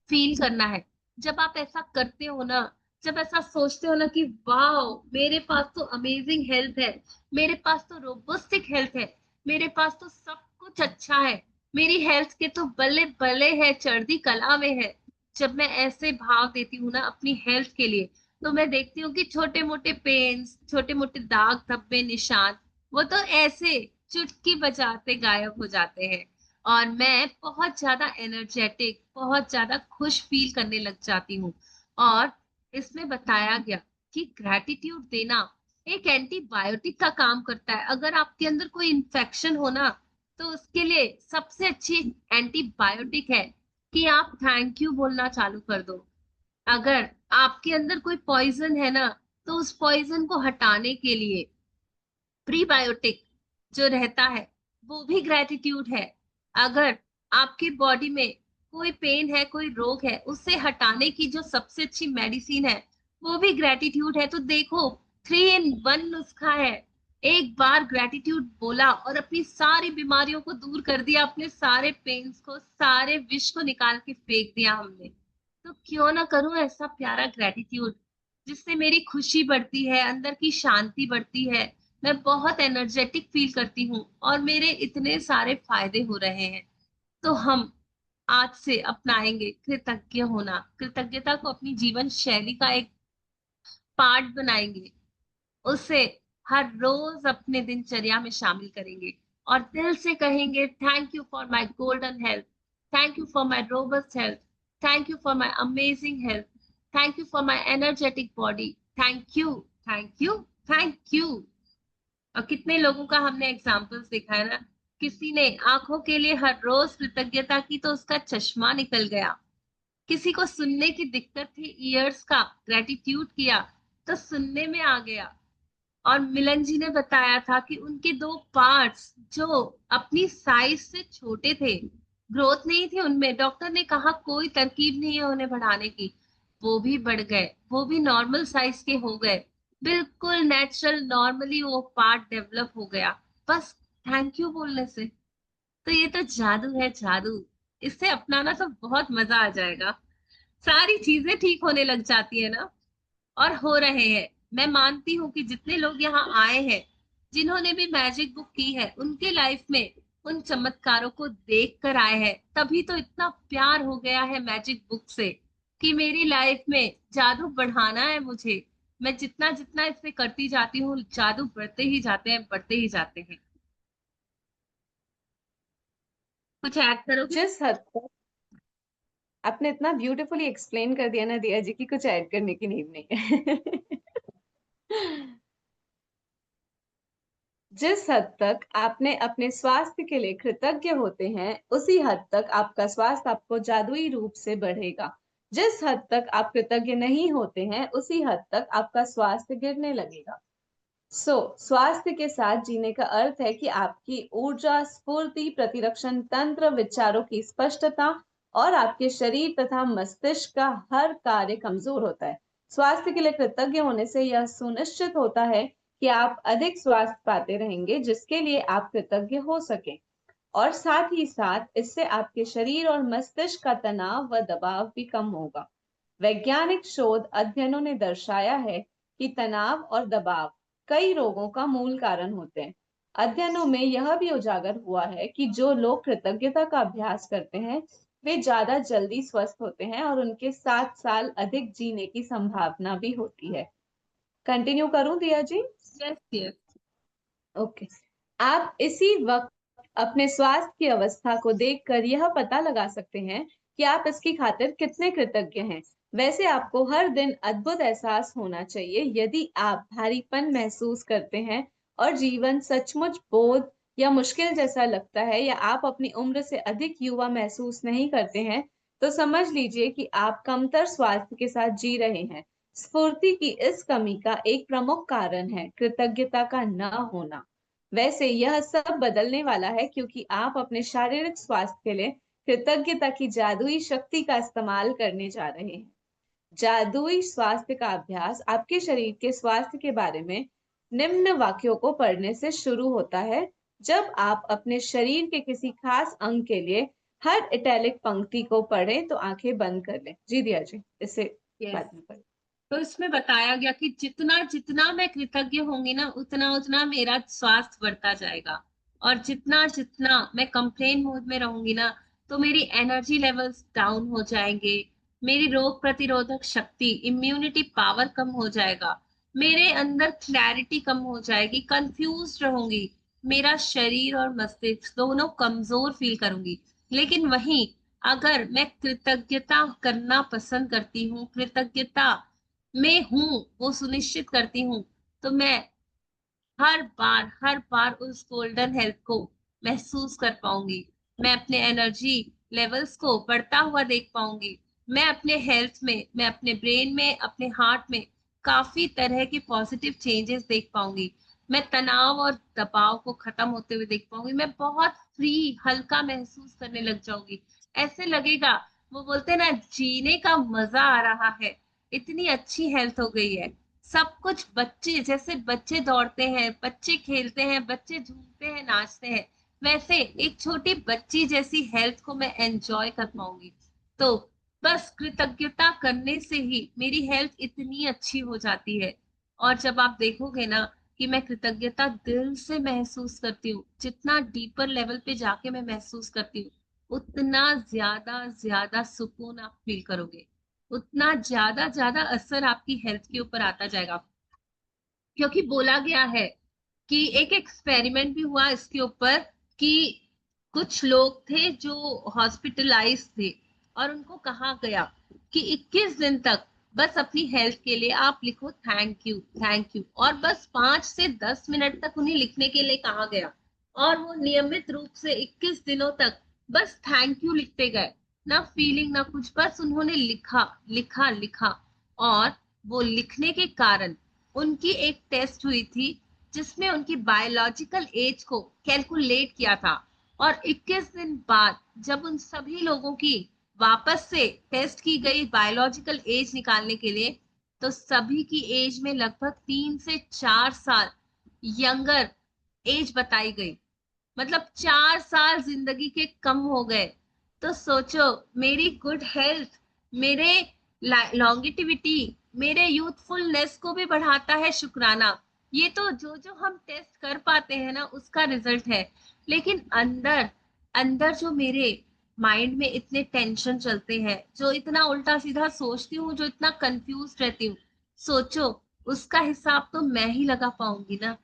फील करना है। जब आप ऐसा करते हो ना, जब ऐसा सोचते हो ना कि वाह, मेरे पास तो अमेजिंग हेल्थ है, मेरे पास तो रोबोस्टिक हेल्थ है, मेरे पास तो सब कुछ अच्छा है, मेरी हेल्थ के तो बल्ले बल्ले है, चढ़ती कला में है। जब मैं ऐसे भाव देती हूँ ना अपनी हेल्थ के लिए, तो मैं देखती हूँ कि छोटे मोटे पेन्स, छोटे मोटे दाग धब्बे निशान, वो तो ऐसे चुटकी बजाते गायब हो जाते हैं। और मैं बहुत ज्यादा एनर्जेटिक, बहुत ज्यादा खुश फील करने लग जाती हूँ। और इसमें बताया गया कि ग्रैटिट्यूड देना एक एंटीबायोटिक का काम करता है। अगर आपके अंदर कोई इन्फेक्शन हो ना, तो उसके लिए सबसे अच्छी एंटीबायोटिक है कि आप थैंक यू बोलना चालू कर दो। अगर आपके अंदर कोई पॉइजन है ना, तो उस पॉइजन को हटाने के लिए प्रीबायोटिक जो रहता है, वो भी ग्रेटिट्यूड है। अगर आपकी बॉडी में कोई पेन है, कोई रोग है, उससे हटाने की जो सबसे अच्छी मेडिसिन है, वो भी ग्रेटिट्यूड है। तो देखो, 3 in 1 नुस्खा है। एक बार ग्रेटिट्यूड बोला और अपनी सारी बीमारियों को दूर कर दिया, अपने सारे पेन्स को, सारे विष को निकाल के फेंक दिया हमने। तो क्यों ना करूं ऐसा प्यारा ग्रेटिट्यूड, जिससे मेरी खुशी बढ़ती है, अंदर की शांति बढ़ती है, मैं बहुत एनर्जेटिक फील करती हूँ और मेरे इतने सारे फायदे हो रहे हैं। तो हम आज से अपनाएंगे कृतज्ञ होना, कृतज्ञता को अपनी जीवन शैली का एक पार्ट बनाएंगे, उसे हर रोज अपने दिनचर्या में शामिल करेंगे और दिल से कहेंगे thank you for my golden health, thank you for my robust health, thank you for my amazing health, thank you for my energetic body, thank you, thank you, thank you. और कितने लोगों का हमने एग्जाम्पल्स देखा है ना, किसी ने आंखों के लिए हर रोज कृतज्ञता की तो उसका चश्मा निकल गया, किसी को सुनने की दिक्कत थी, ईयर्स का ग्रेटिट्यूड किया तो सुनने में आ गया। और मिलन जी ने बताया था कि उनके 2 पार्ट्स जो अपनी साइज से छोटे थे, ग्रोथ नहीं थी उनमें, डॉक्टर ने कहा कोई तरकीब नहीं है उन्हें बढ़ाने की, वो भी बढ़ गए, वो भी नॉर्मल साइज के हो गए, बिल्कुल नेचुरल नॉर्मली वो पार्ट डेवलप हो गया, बस थैंक यू बोलने से। तो ये तो जादू है, जादू। इसे अपनाना तो बहुत मजा आ जाएगा, सारी चीजें ठीक होने लग जाती है ना। और हो रहे हैं। मैं मानती हूँ कि जितने लोग यहाँ आए हैं, जिन्होंने भी मैजिक बुक की है, उनके लाइफ में उन चमत्कारों को देख कर आए हैं, तभी तो इतना प्यार हो गया है मैजिक बुक से कि मेरी लाइफ में जादू बढ़ाना है मुझे। मैं जितना जितना इससे करती जाती हूँ, जादू बढ़ते ही जाते हैं, बढ़ते ही जाते हैं। कुछ ऐड करोगे? जिस हद तक आपने इतना ब्यूटीफुली एक्सप्लेन कर दिया ना दिया जी, की कुछ ऐड करने की नीड नहीं है। जिस हद तक आपने अपने स्वास्थ्य के लिए कृतज्ञ होते हैं, उसी हद तक आपका स्वास्थ्य आपको जादुई रूप से बढ़ेगा। जिस हद तक आप कृतज्ञ नहीं होते हैं, उसी हद तक आपका स्वास्थ्य गिरने लगेगा। स्वास्थ्य के साथ जीने का अर्थ है कि आपकी ऊर्जा, स्फूर्ति, प्रतिरक्षण तंत्र, विचारों की स्पष्टता और आपके शरीर तथा मस्तिष्क का हर कार्य कमजोर होता है। स्वास्थ्य के लिए कृतज्ञ होने से यह सुनिश्चित होता है कि आप अधिक स्वास्थ्य पाते रहेंगे, जिसके लिए आप कृतज्ञ हो सके। और साथ ही साथ इससे आपके शरीर और मस्तिष्क का तनाव व दबाव भी कम होगा। वैज्ञानिक शोध अध्ययनों ने दर्शाया है कि तनाव और दबाव कई रोगों का मूल कारण होते हैं। अध्ययनों में यह भी उजागर हुआ है कि जो लोग कृतज्ञता का अभ्यास करते हैं, वे ज्यादा जल्दी स्वस्थ होते हैं और उनके 7 साल अधिक जीने की संभावना भी होती है। कंटिन्यू करूं दिया जी? Yes, yes. ओके। आप इसी वक्त अपने स्वास्थ्य की अवस्था को देखकर यह पता लगा सकते हैं कि आप इसकी खातिर कितने कृतज्ञ हैं। वैसे आपको हर दिन अद्भुत एहसास होना चाहिए। यदि आप भारीपन महसूस करते हैं और जीवन सचमुच बोझ या मुश्किल जैसा लगता है, या आप अपनी उम्र से अधिक युवा महसूस नहीं करते हैं, तो समझ लीजिए कि आप कमतर स्वास्थ्य के साथ जी रहे हैं। स्फूर्ति की इस कमी का एक प्रमुख कारण है कृतज्ञता का न होना। वैसे यह सब बदलने वाला है, क्योंकि आप अपने शारीरिक स्वास्थ्य के लिए कृतज्ञता की जादुई शक्ति का इस्तेमाल करने जा रहे हैं। जादुई स्वास्थ्य का अभ्यास आपके शरीर के स्वास्थ्य के बारे में निम्न वाक्यों को पढ़ने से शुरू होता है। जब आप अपने शरीर के किसी खास अंग के लिए हर इटैलिक पंक्ति को पढ़ें, तो आंखें बंद कर लें। जी दिया जी, इसे यस। बाद में पढ़ें। तो इसमें बताया गया कि जितना जितना मैं कृतज्ञ होंगी ना, उतना उतना मेरा स्वास्थ्य बढ़ता जाएगा। और जितना जितना मैं कंप्लेन मोड में रहूंगी ना, तो मेरी एनर्जी लेवल्स डाउन हो जाएंगे, मेरी रोग प्रतिरोधक शक्ति, इम्यूनिटी पावर कम हो जाएगा, मेरे अंदर क्लैरिटी कम हो जाएगी, कंफ्यूज रहूंगी, मेरा शरीर और मस्तिष्क दोनों कमजोर फील करूंगी। लेकिन वहीं अगर मैं कृतज्ञता करना पसंद करती हूँ, कृतज्ञता मैं हूं वो सुनिश्चित करती हूँ, तो मैं हर बार उस गोल्डन हेल्थ को महसूस कर पाऊंगी। मैं अपने एनर्जी लेवल्स को बढ़ता हुआ देख पाऊंगी। मैं अपने हेल्थ में, मैं अपने ब्रेन में, अपने हार्ट में काफी तरह के पॉजिटिव चेंजेस देख पाऊंगी। मैं तनाव और दबाव को खत्म होते हुए देख पाऊंगी। मैं बहुत फ्री, हल्का महसूस करने लग जाऊंगी। ऐसे लगेगा, वो बोलते हैं ना, जीने का मजा आ रहा है। इतनी अच्छी हेल्थ हो गई है। सब कुछ बच्चे जैसे, बच्चे दौड़ते हैं, बच्चे खेलते हैं, बच्चे झूमते हैं, नाचते हैं, वैसे एक छोटी बच्ची जैसी हेल्थ को मैं एंजॉय कर पाऊंगी। तो बस कृतज्ञता करने से ही मेरी हेल्थ इतनी अच्छी हो जाती है। और जब आप देखोगे ना कि मैं कृतज्ञता दिल से महसूस करती हूँ, जितना डीपर लेवल पे जाके मैं महसूस करती हूँ, उतना ज्यादा ज्यादा सुकून आप फील करोगे, उतना ज्यादा ज्यादा असर आपकी हेल्थ के ऊपर आता जाएगा। क्योंकि बोला गया है कि एक एक्सपेरिमेंट भी हुआ इसके ऊपर, कि कुछ लोग थे जो हॉस्पिटलाइज थे, और उनको कहा गया कि 21 दिन तक बस अपनी हेल्थ के लिए आप लिखो थैंक यू थैंक यू, और बस 5 से 10 मिनट तक उन्हें लिखने के लिए कहा गया। और वो नियमित रूप से 21 दिनों तक बस थैंक यू लिखते गए, ना फीलिंग ना कुछ, बस उन्होंने लिखा लिखा लिखा। और वो लिखने के कारण उनकी एक टेस्ट हुई थी, जिसमें उनकी बायोलॉजिकल एज को कैलकुलेट किया था। और 21 दिन बाद जब उन सभी लोगों की वापस से टेस्ट की गई बायोलॉजिकल एज निकालने के लिए, तो सभी की एज में लगभग 3 से 4 साल यंगर एज बताई गई। मतलब 4 साल जिंदगी के कम हो गए। तो सोचो, मेरी गुड हेल्थ, मेरे लॉन्गिटिविटी, मेरे यूथफुलनेस को भी बढ़ाता है शुक्राना। ये तो जो जो हम टेस्ट कर पाते हैं ना, उसका रिजल्ट है। लेकिन अंदर अंदर जो मेरे माइंड में इतने टेंशन चलते हैं, जो इतना उल्टा सीधा सोचती हूँ, जो इतना कंफ्यूज रहती हूँ, सोचो, उसका हिसाब तो मैं ही लगा पाऊंगी ना।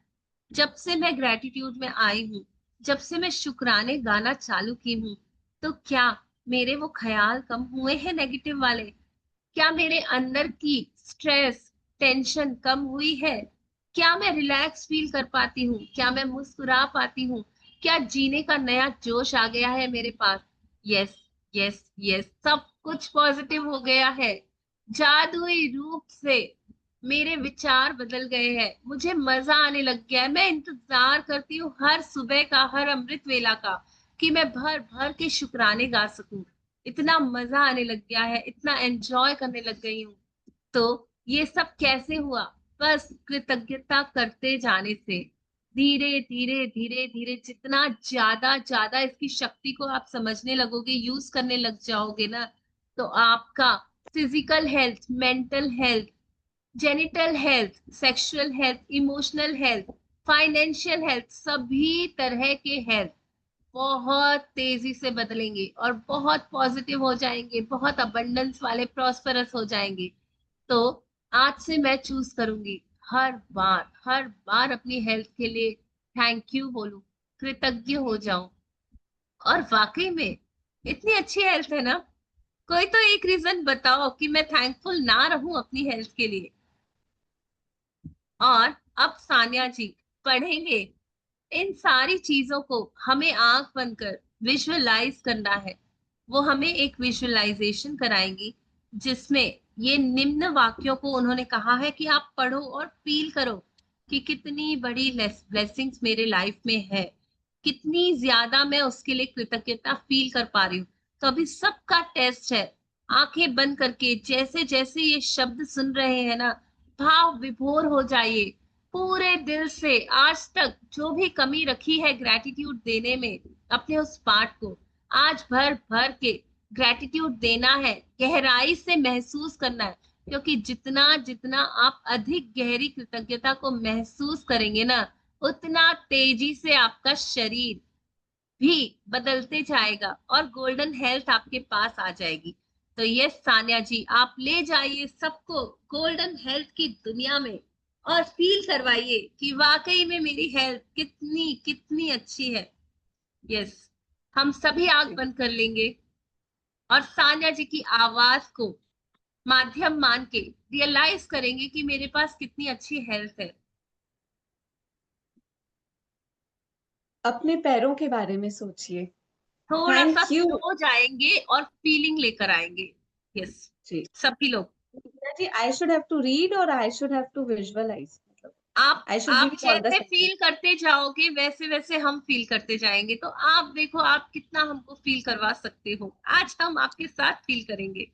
जब से मैं ग्रेटिट्यूड में आई हूँ, जब से मैं शुक्राने गाना चालू की हूँ, तो क्या मेरे वो ख्याल कम हुए हैं नेगेटिव वाले? क्या मेरे अंदर की स्ट्रेस, टेंशन कम हुई है? क्या मैं रिलैक्स फील कर पाती हूँ? क्या मैं मुस्कुरा पाती हूँ? क्या जीने का नया जोश आ गया है मेरे पास? यस, यस, यस, सब कुछ पॉजिटिव हो गया है। जादुई रूप से मेरे विचार बदल गए हैं, मुझे मजा आने लग गया है। मैं इंतजार करती हूँ हर सुबह का, हर अमृत वेला का, कि मैं भर भर के शुक्राने गा सकूं। इतना मजा आने लग गया है, इतना एंजॉय करने लग गई हूँ। तो ये सब कैसे हुआ? बस कृतज्ञता करते जाने से। धीरे धीरे धीरे धीरे जितना ज्यादा ज्यादा इसकी शक्ति को आप समझने लगोगे, यूज करने लग जाओगे ना, तो आपका physical health, mental health, genital health, sexual health, emotional health, financial health, सभी तरह के हेल्थ बहुत तेजी से बदलेंगे और बहुत पॉजिटिव हो जाएंगे, बहुत अबंडेंस वाले, प्रॉस्परस हो जाएंगे। तो आज से मैं चूज करूंगी, हर बार अपनी हेल्थ के लिए थैंक यू बोलूं, कृतज्ञ हो जाऊं। और वाकई में इतनी अच्छी हेल्थ है ना। कोई तो एक रीजन बताओ कि मैं थैंकफुल ना रहूं अपनी हेल्थ के लिए। और अब सानिया जी पढ़ेंगे, इन सारी चीजों को हमें आंख बंद कर विजुअलाइज करना है। वो हमें एक विजुअलाइजेशन कराएंगी, जिसमें ये निम्न वाक्यों को उन्होंने कहा है कि आप पढ़ो और फील करो कि कितनी बड़ी ब्लेसिंग्स मेरे लाइफ में है, कितनी ज्यादा मैं उसके लिए कृतज्ञता फील कर पा रही हूँ। तो अभी सबका टेस्ट है, आंखें बंद करके जैसे जैसे ये शब्द सुन रहे हैं ना, भाव विभोर हो जाइए। पूरे दिल से आज तक जो भी कमी रखी है ग्रेटिट्यूड देने में, अपने उस पार्ट को आज भर भर के ग्रेटिट्यूड देना है, गहराई से महसूस करना है। क्योंकि जितना जितना आप अधिक गहरी कृतज्ञता को महसूस करेंगे ना, उतना तेजी से आपका शरीर भी बदलते जाएगा और गोल्डन हेल्थ आपके पास आ जाएगी। तो ये सान्या जी, आप ले जाइए सबको गोल्डन हेल्थ की दुनिया में और फील करवाइए कि वाकई में मेरी हेल्थ कितनी कितनी अच्छी है। यस, हम सभी आंख बंद कर लेंगे और सान्या जी की आवाज को माध्यम मान के रियलाइज करेंगे कि मेरे पास कितनी अच्छी हेल्थ है। अपने पैरों के बारे में सोचिए। थोड़ा सा थैंक यू। स्लो जाएंगे और फीलिंग लेकर आएंगे। यस, जी सभी लोग। जी, I should have to read और I should have to visualise, मतलब आप आई शुड आप रीड ऑल द जैसे सेंटेंस। फील करते जाओगे वैसे वैसे हम फील करते जाएंगे। तो आप देखो आप कितना हमको फील करवा सकते हो। आज हम आपके साथ फील करेंगे।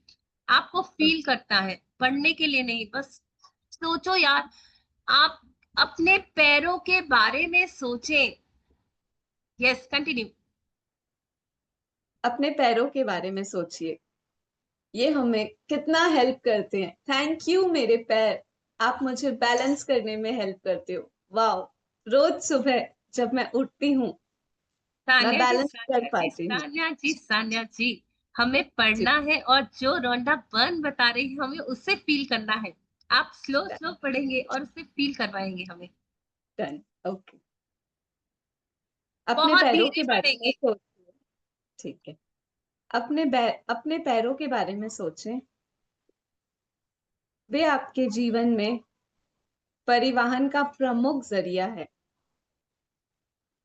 आपको फील करना है, पढ़ने के लिए नहीं। बस सोचो यार, आप अपने पैरों के बारे में सोचें। Yes, continue. अपने पैरों के बारे में सोचिए, ये हमें कितना हेल्प करते हैं। थैंक यू मेरे पैर, आप मुझे बैलेंस करने में हेल्प करते हो। वाओ, रोज सुबह जब मैं उठती हूँ मैं सान्या जी, बैलेंस कर सान्या जी, पाती हूँ। सान्या जी, सान्या जी, हमें जी, पढ़ना है और जो रोंडा बर्न बता रही है हमें उससे फील करना है। आप स्लो स्लो पढ़ेंगे और उससे फील करवाएंगे हमें। Done, okay. अपने बहुत पैरों धीरे के बारे में पढ़ेंगे। सोचिए। ठीक है। अपने पैरों के बारे में सोचें। वे आपके जीवन में परिवहन का प्रमुख जरिया है।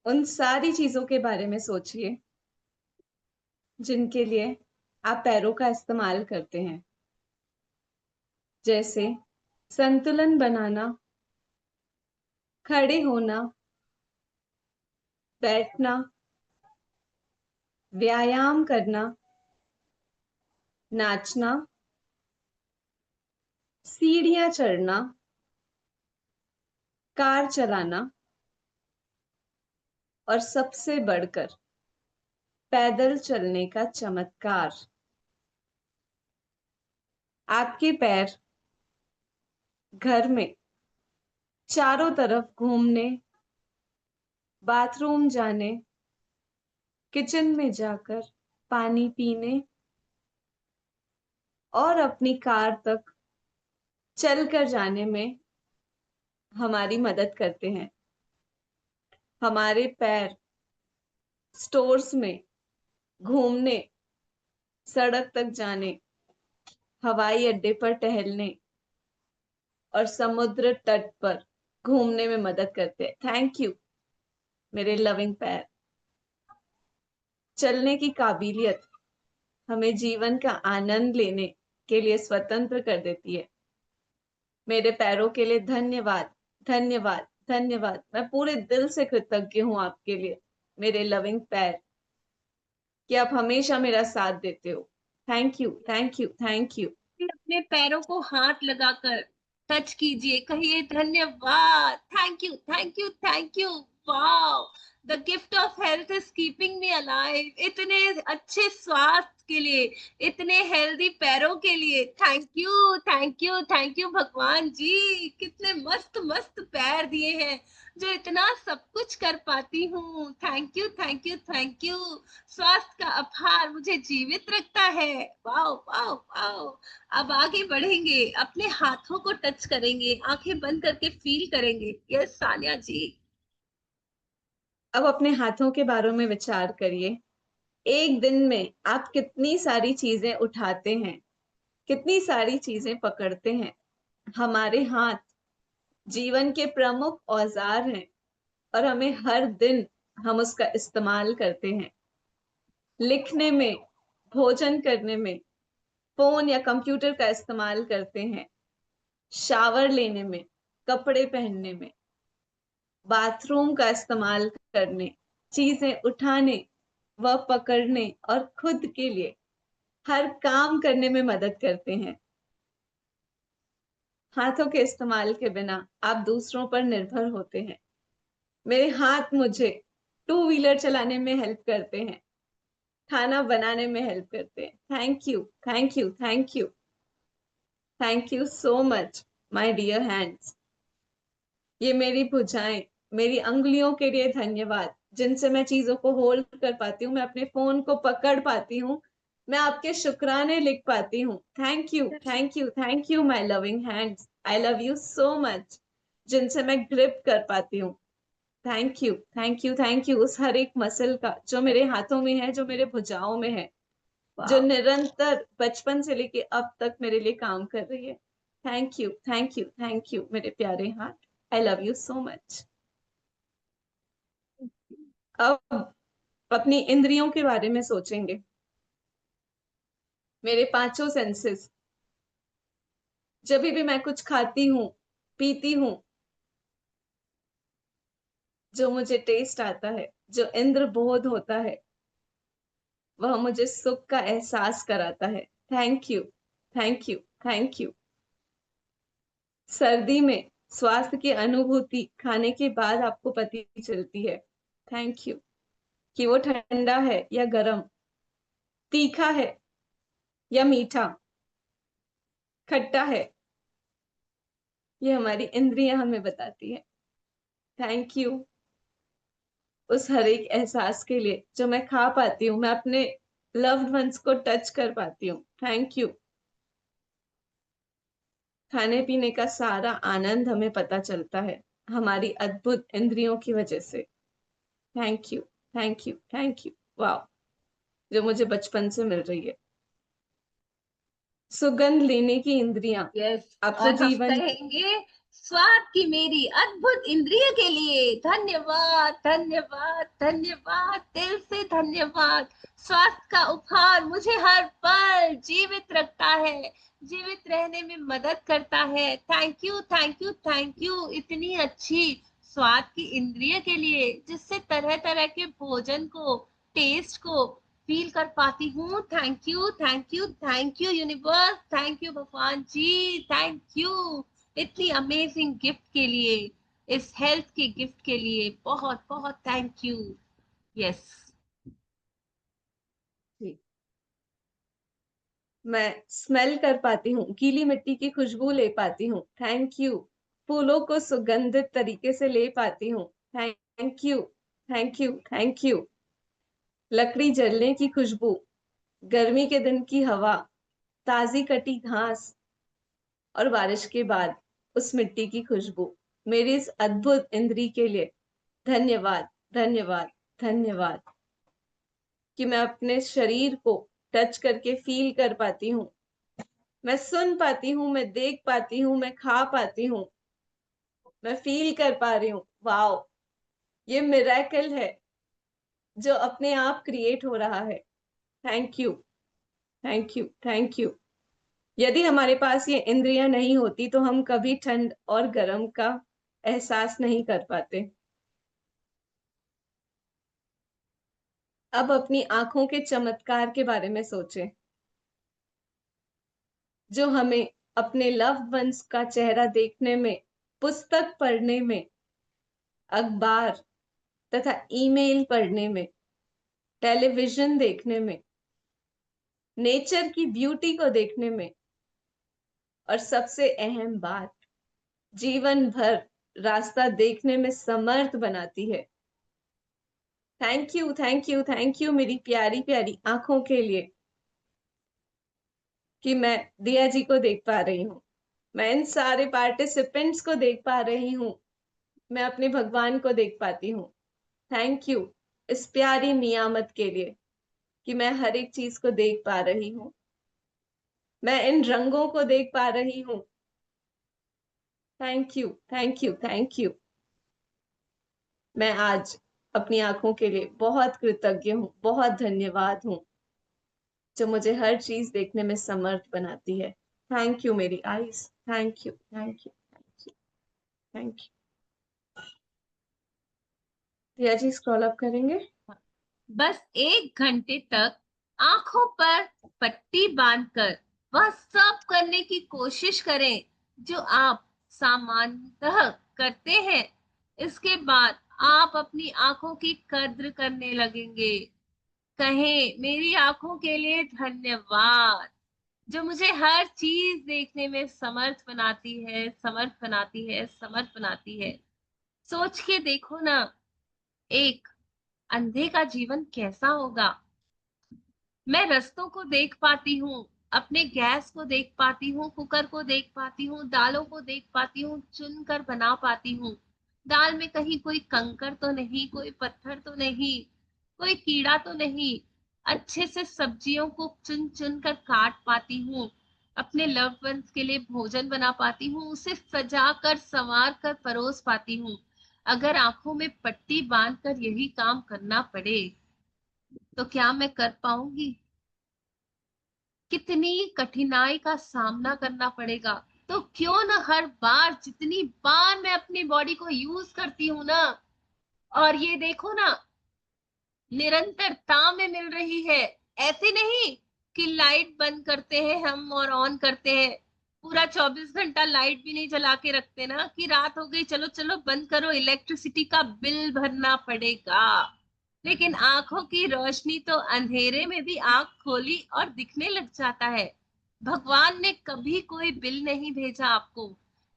उन सारी चीजों के बारे में सोचिए जिनके लिए आप पैरों का इस्तेमाल करते हैं, जैसे संतुलन बनाना, खड़े होना, बैठना, व्यायाम करना, नाचना, सीढ़ियां चढ़ना, कार चलाना और सबसे बढ़कर पैदल चलने का चमत्कार। आपके पैर घर में चारों तरफ घूमने, बाथरूम जाने, किचन में जाकर पानी पीने और अपनी कार तक चलकर जाने में हमारी मदद करते हैं। हमारे पैर स्टोर्स में घूमने, सड़क तक जाने, हवाई अड्डे पर टहलने और समुद्र तट पर घूमने में मदद करते हैं। थैंक यू मेरे लविंग पैर। चलने की काबिलियत हमें जीवन का आनंद लेने के लिए स्वतंत्र कर देती है। मेरे पैरों के लिए धन्यवाद, धन्यवाद, धन्यवाद। मैं पूरे दिल से कृतज्ञ हूँ आपके लिए मेरे लविंग पैर, कि आप हमेशा मेरा साथ देते हो। Thank you, thank you, thank you. अपने पैरों को हाथ लगाकर टच कीजिए, कहिए धन्यवाद, thank you, thank you, thank you. Wow, the gift of health is keeping me alive. इतने अच्छे स्वास्थ्य के लिए, इतने हेल्दी पैरों के लिए thank you, thank you, thank you भगवान जी। कितने मस्त मस्त पैर दिए हैं जो इतना सब कुछ कर पाती हूँ। Thank you, thank you, thank you. स्वास्थ्य का आभार मुझे जीवित रखता है। Wow wow wow. अब आगे बढ़ेंगे, अपने हाथों को टच करेंगे, आंखें बंद करके फील करेंगे। यस सानिया जी। अब अपने हाथों के बारे में विचार करिए। एक दिन में आप कितनी सारी चीजें उठाते हैं, कितनी सारी चीजें पकड़ते हैं। हमारे हाथ जीवन के प्रमुख औजार हैं और हमें हर दिन हम उसका इस्तेमाल करते हैं। लिखने में, भोजन करने में, फोन या कंप्यूटर का इस्तेमाल करते हैं, शावर लेने में, कपड़े पहनने में, बाथरूम का इस्तेमाल करने, चीजें उठाने व पकड़ने और खुद के लिए हर काम करने में मदद करते हैं। हाथों के इस्तेमाल के बिना आप दूसरों पर निर्भर होते हैं। मेरे हाथ मुझे टू व्हीलर चलाने में हेल्प करते हैं, खाना बनाने में हेल्प करते हैं। Thank you, thank you, thank you. Thank you so much my dear hands. ये मेरी भुजाएं, मेरी अंगुलियों के लिए धन्यवाद, जिनसे मैं चीजों को होल्ड कर पाती हूँ, मैं अपने फोन को पकड़ पाती हूँ, मैं आपके शुक्राने लिख पाती हूँ। Thank you, thank you, thank you my loving hands. I love you so much, जिनसे मैं ग्रिप कर पाती हूँ। Thank you, thank you, thank you उस हर एक मसल का जो मेरे हाथों में है, जो मेरे भुजाओं में है, जो वाह, निरंतर बचपन से लेके अब तक मेरे लिए काम कर रही है। Thank you, thank you, thank you मेरे प्यारे हाथ। आई लव यू सो मच। अब अपनी इंद्रियों के बारे में सोचेंगे। मेरे पांचों सेंसेस, जब भी मैं कुछ खाती हूँ, पीती हूँ, जो मुझे टेस्ट आता है, जो इंद्र बोध होता है, वह मुझे सुख का एहसास कराता है। Thank you, thank you, thank you. सर्दी में स्वास्थ्य की अनुभूति खाने के बाद आपको पता चलती है। थैंक यू, कि वो ठंडा है या गर्म, तीखा है या मीठा, खट्टा है, ये हमारी इंद्रियां हमें बताती है। थैंक यू उस हर एक एहसास के लिए जो मैं खा पाती हूँ, मैं अपने लव्ड वंस को टच कर पाती हूँ। Thank you. खाने पीने का सारा आनंद हमें पता चलता है हमारी अद्भुत इंद्रियों की वजह से। Thank you, thank you, thank you. वाह, जो मुझे बचपन से मिल रही है। सुगंध लेने की इंद्रियां, यस। आप तो और हम जीवन कहेंगे स्वाद की मेरी अद्भुत इंद्रिय के लिए धन्यवाद, धन्यवाद, धन्यवाद, दिल से धन्यवाद। स्वास्थ्य का उपहार मुझे हर पल जीवित रखता है, जीवित रहने में मदद करता है। Thank you, thank you, thank you इतनी अच्छी स्वाद की इंद्रिय के लिए, जिससे तरह तरह के भोजन को, टेस्ट को फील कर पाती हूँ। Thank you, thank you, thank you universe, thank you भगवान जी, थैंक यू इतनी अमेजिंग गिफ्ट के लिए, इस हेल्थ के गिफ्ट के लिए बहुत बहुत थैंक यू। यस। थी। मैं स्मेल कर पाती हूँ, गीली मिट्टी की खुशबू ले पाती हूँ। Thank you. फूलों को सुगंधित तरीके से ले पाती हूँ। Thank you, thank you, thank you. लकड़ी जलने की खुशबू, गर्मी के दिन की हवा, ताजी कटी घास और बारिश के बाद उस मिट्टी की खुशबू, मेरी इस अद्भुत इंद्री के लिए धन्यवाद, धन्यवाद, धन्यवाद। कि मैं अपने शरीर को टच करके फील कर पाती हूँ, मैं सुन पाती हूँ, मैं देख पाती हूँ, मैं खा पाती हूँ, मैं फील कर पा रही हूँ। वाओ, ये मिरेकल है जो अपने आप क्रिएट हो रहा है। Thank you, thank you, thank you. यदि हमारे पास ये इंद्रियां नहीं होती तो हम कभी ठंड और गर्म का एहसास नहीं कर पाते। अब अपनी आंखों के चमत्कार के बारे में सोचें, जो हमें अपने लव्ड वंस का चेहरा देखने में, पुस्तक पढ़ने में, अखबार तथा ईमेल पढ़ने में, टेलीविजन देखने में, नेचर की ब्यूटी को देखने में, और सबसे अहम बात, जीवन भर रास्ता देखने में समर्थ बनाती है। Thank you, thank you, thank you मेरी प्यारी प्यारी आंखों के लिए, कि मैं दिया जी को देख पा रही हूँ, मैं इन सारे पार्टिसिपेंट्स को देख पा रही हूँ, मैं अपने भगवान को देख पाती हूँ। थैंक यू इस प्यारी नियामत के लिए, कि मैं हर एक चीज को देख पा रही हूँ, मैं इन रंगों को देख पा रही हूँ। Thank you, thank you, thank you. मैं आज अपनी आंखों के लिए बहुत कृतज्ञ हूँ, बहुत धन्यवाद हूँ, जो मुझे हर चीज देखने में समर्थ बनाती है। थैंक यू मेरी eyes, thank you, thank you, thank you, thank you. Priya ji scroll up करेंगे। बस 1 घंटे तक आंखों पर पट्टी बांधकर वह सब करने की कोशिश करें जो आप सामान्यतः करते हैं। इसके बाद आप अपनी आंखों की कद्र करने लगेंगे। कहें मेरी आंखों के लिए धन्यवाद, जो मुझे हर चीज देखने में समर्थ बनाती है, समर्थ बनाती है, समर्थ बनाती है। सोच के देखो ना, एक अंधे का जीवन कैसा होगा। मैं रास्तों को देख पाती हूँ, अपने गैस को देख पाती हूँ, कुकर को देख पाती हूँ, दालों को देख पाती हूँ, चुन कर बना पाती हूँ। दाल में कहीं कोई कंकर तो नहीं, कोई पत्थर तो नहीं, कोई कीड़ा तो नहीं। अच्छे से सब्जियों को चुन चुन कर काट पाती हूँ, अपने लव्ड वंस के लिए भोजन बना पाती हूँ, उसे सजा कर संवार कर परोस पाती हूँ। अगर आंखों में पट्टी बांध कर यही काम करना पड़े तो क्या मैं कर पाऊंगी? कितनी कठिनाई का सामना करना पड़ेगा। तो क्यों ना हर बार, जितनी बार मैं अपनी बॉडी को यूज करती हूँ ना, और ये देखो ना, निरंतरता में मिल रही है। ऐसे नहीं कि लाइट बंद करते हैं हम और ऑन करते हैं, पूरा 24 घंटा लाइट भी नहीं जला के रखते ना, कि रात हो गई चलो चलो बंद करो, इलेक्ट्रिसिटी का बिल भरना पड़ेगा। लेकिन आंखों की रोशनी तो अंधेरे में भी आंख खोली और दिखने लग जाता है। भगवान ने कभी कोई बिल नहीं भेजा आपको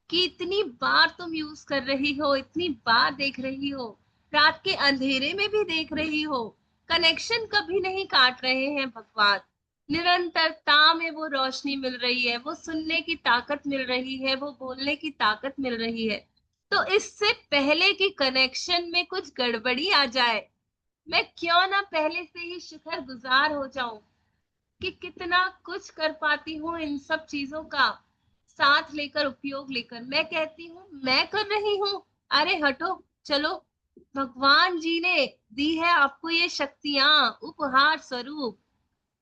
कि इतनी बार तुम यूज कर रही हो, इतनी बार देख रही हो, रात के अंधेरे में भी देख रही हो। कनेक्शन कभी नहीं काट रहे हैं भगवान। निरंतरता में वो रोशनी मिल रही है, वो सुनने की ताकत मिल रही है, वो बोलने की ताकत मिल रही है। तो इससे पहले कि कनेक्शन में कुछ गड़बड़ी आ जाए, मैं क्यों ना पहले से ही शुक्र गुजार हो जाऊं कि कितना कुछ कर पाती हूँ इन सब चीजों का साथ लेकर, उपयोग लेकर। मैं कहती हूँ मैं कर रही हूँ, अरे हटो, चलो। भगवान जी ने दी है आपको ये शक्तियां उपहार स्वरूप,